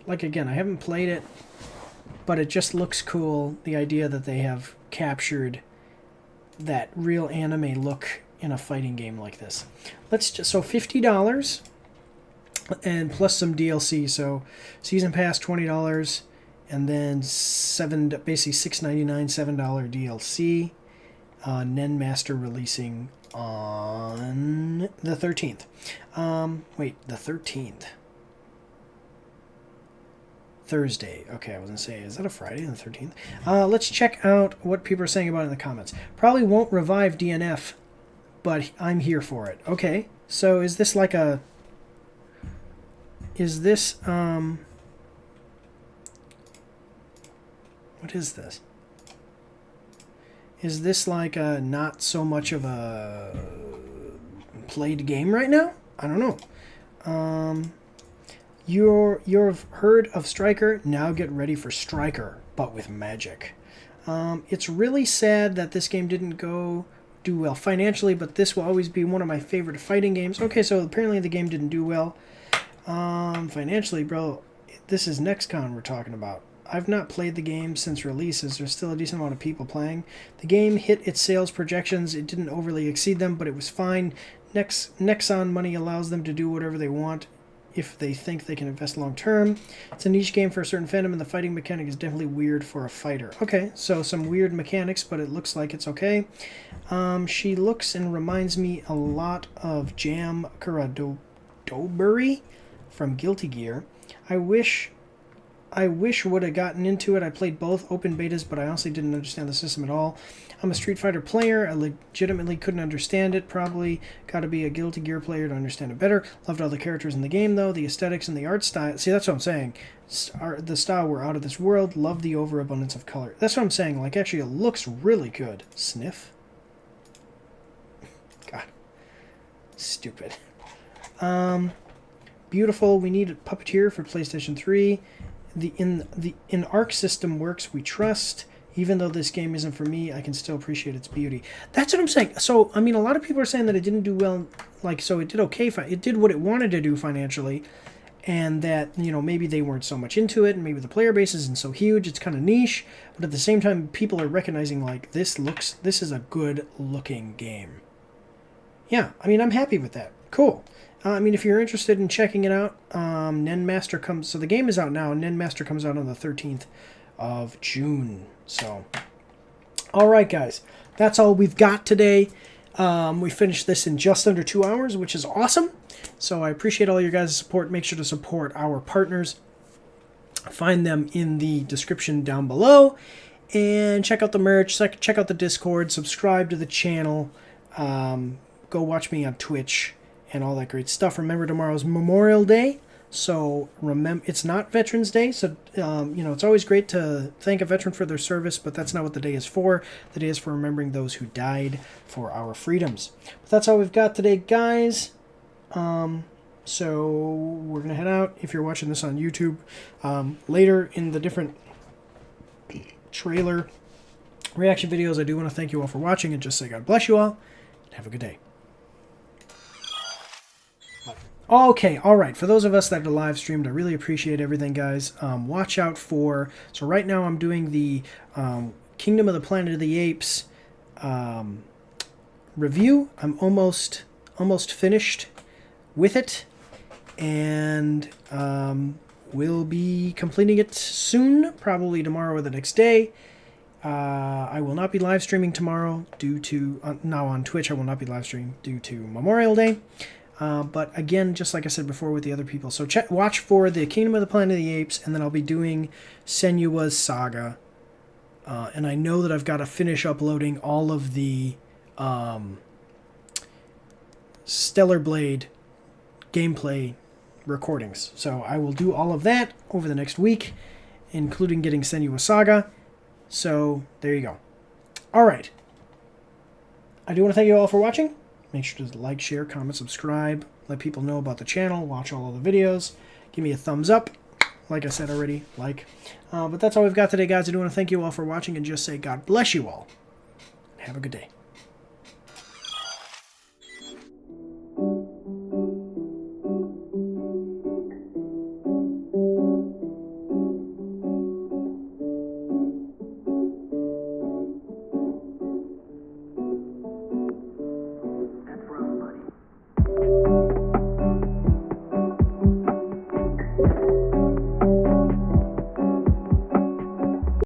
Speaker 1: Like, again, I haven't played it, but it just looks cool. The idea that they have captured that real anime look in a fighting game like this. Let's just, so $50 and plus some DLC. So season pass $20 and then basically $6.99, $7 DLC. Nen Master releasing on the 13th. Wait, the 13th. Thursday. Okay, I was going to say, is that a Friday, the 13th? Let's check out what people are saying about it in the comments. Probably won't revive DNF, but I'm here for it. Okay, so is this like a... Is this, what is this? Is this like a not so much of a played game right now? I don't know. You've heard of Striker, now get ready for Striker, but with magic. It's really sad that this game didn't do well financially, but this will always be one of my favorite fighting games. Okay, so apparently the game didn't do well. Financially, bro, this is NextCon we're talking about. I've not played the game since releases. There's still a decent amount of people playing. The game hit its sales projections. It didn't overly exceed them, but it was fine. Nexon money allows them to do whatever they want if they think they can invest long term. It's a niche game for a certain fandom, and the fighting mechanic is definitely weird for a fighter. Okay, so some weird mechanics, but it looks like it's okay. She looks and reminds me a lot of Jam Kuradoburi from Guilty Gear. I wish would have gotten into it. I played both open betas, but I honestly didn't understand the system at all. I'm a Street Fighter player. I legitimately couldn't understand it. Probably got to be a Guilty Gear player to understand it better. Loved all the characters in the game, though. The aesthetics and the art style. See, that's what I'm saying. The style were out of this world. Loved the overabundance of color. That's what I'm saying. Like, actually, it looks really good. Sniff. God. Stupid. Beautiful. We need a Puppeteer for PlayStation 3. The Arc system works. We trust. Even though this game isn't for me, I can still appreciate its beauty. That's what I'm saying. So, I mean, a lot of people are saying that it didn't do well. Like, so it did okay. It did what it wanted to do financially. And that, you know, maybe they weren't so much into it. And maybe the player base isn't so huge. It's kind of niche. But at the same time, people are recognizing, like, this is a good looking game. yeah, I mean, I'm happy with that. Cool. I mean, if you're interested in checking it out, Nenmaster comes... So the game is out now, and Nenmaster comes out on the 13th of June. So, all right, guys. That's all we've got today. We finished this in just under 2 hours, which is awesome. So I appreciate all your guys' support. Make sure to support our partners. Find them in the description down below. And check out the merch. Check out the Discord. Subscribe to the channel. Go watch me on Twitch and all that great stuff. Remember, tomorrow's Memorial Day. So remember, it's not Veterans Day. So, you know, it's always great to thank a veteran for their service, but that's not what the day is for. The day is for remembering those who died for our freedoms. But that's all we've got today, guys. So we're going to head out. If you're watching this on YouTube, later in the different trailer reaction videos, I do want to thank you all for watching and just say God bless you all and have a good day. Okay, all right. For those of us that are live streamed, I really appreciate everything, guys. Watch out for... So right now I'm doing the Kingdom of the Planet of the Apes review. I'm almost finished with it, and we'll be completing it soon, probably tomorrow or the next day. I will not be live streaming tomorrow due to... now on Twitch, I will not be live streaming due to Memorial Day. But again, just like I said before with the other people, so watch for the Kingdom of the Planet of the Apes, and then I'll be doing Senua's Saga. And I know that I've got to finish uploading all of the Stellar Blade gameplay recordings. So I will do all of that over the next week, including getting Senua's Saga. So there you go. All right. I do want to thank you all for watching. Make sure to like, share, comment, subscribe. Let people know about the channel. Watch all of the videos. Give me a thumbs up. Like I said already, like. But that's all we've got today, guys. I do want to thank you all for watching and just say God bless you all. Have a good day.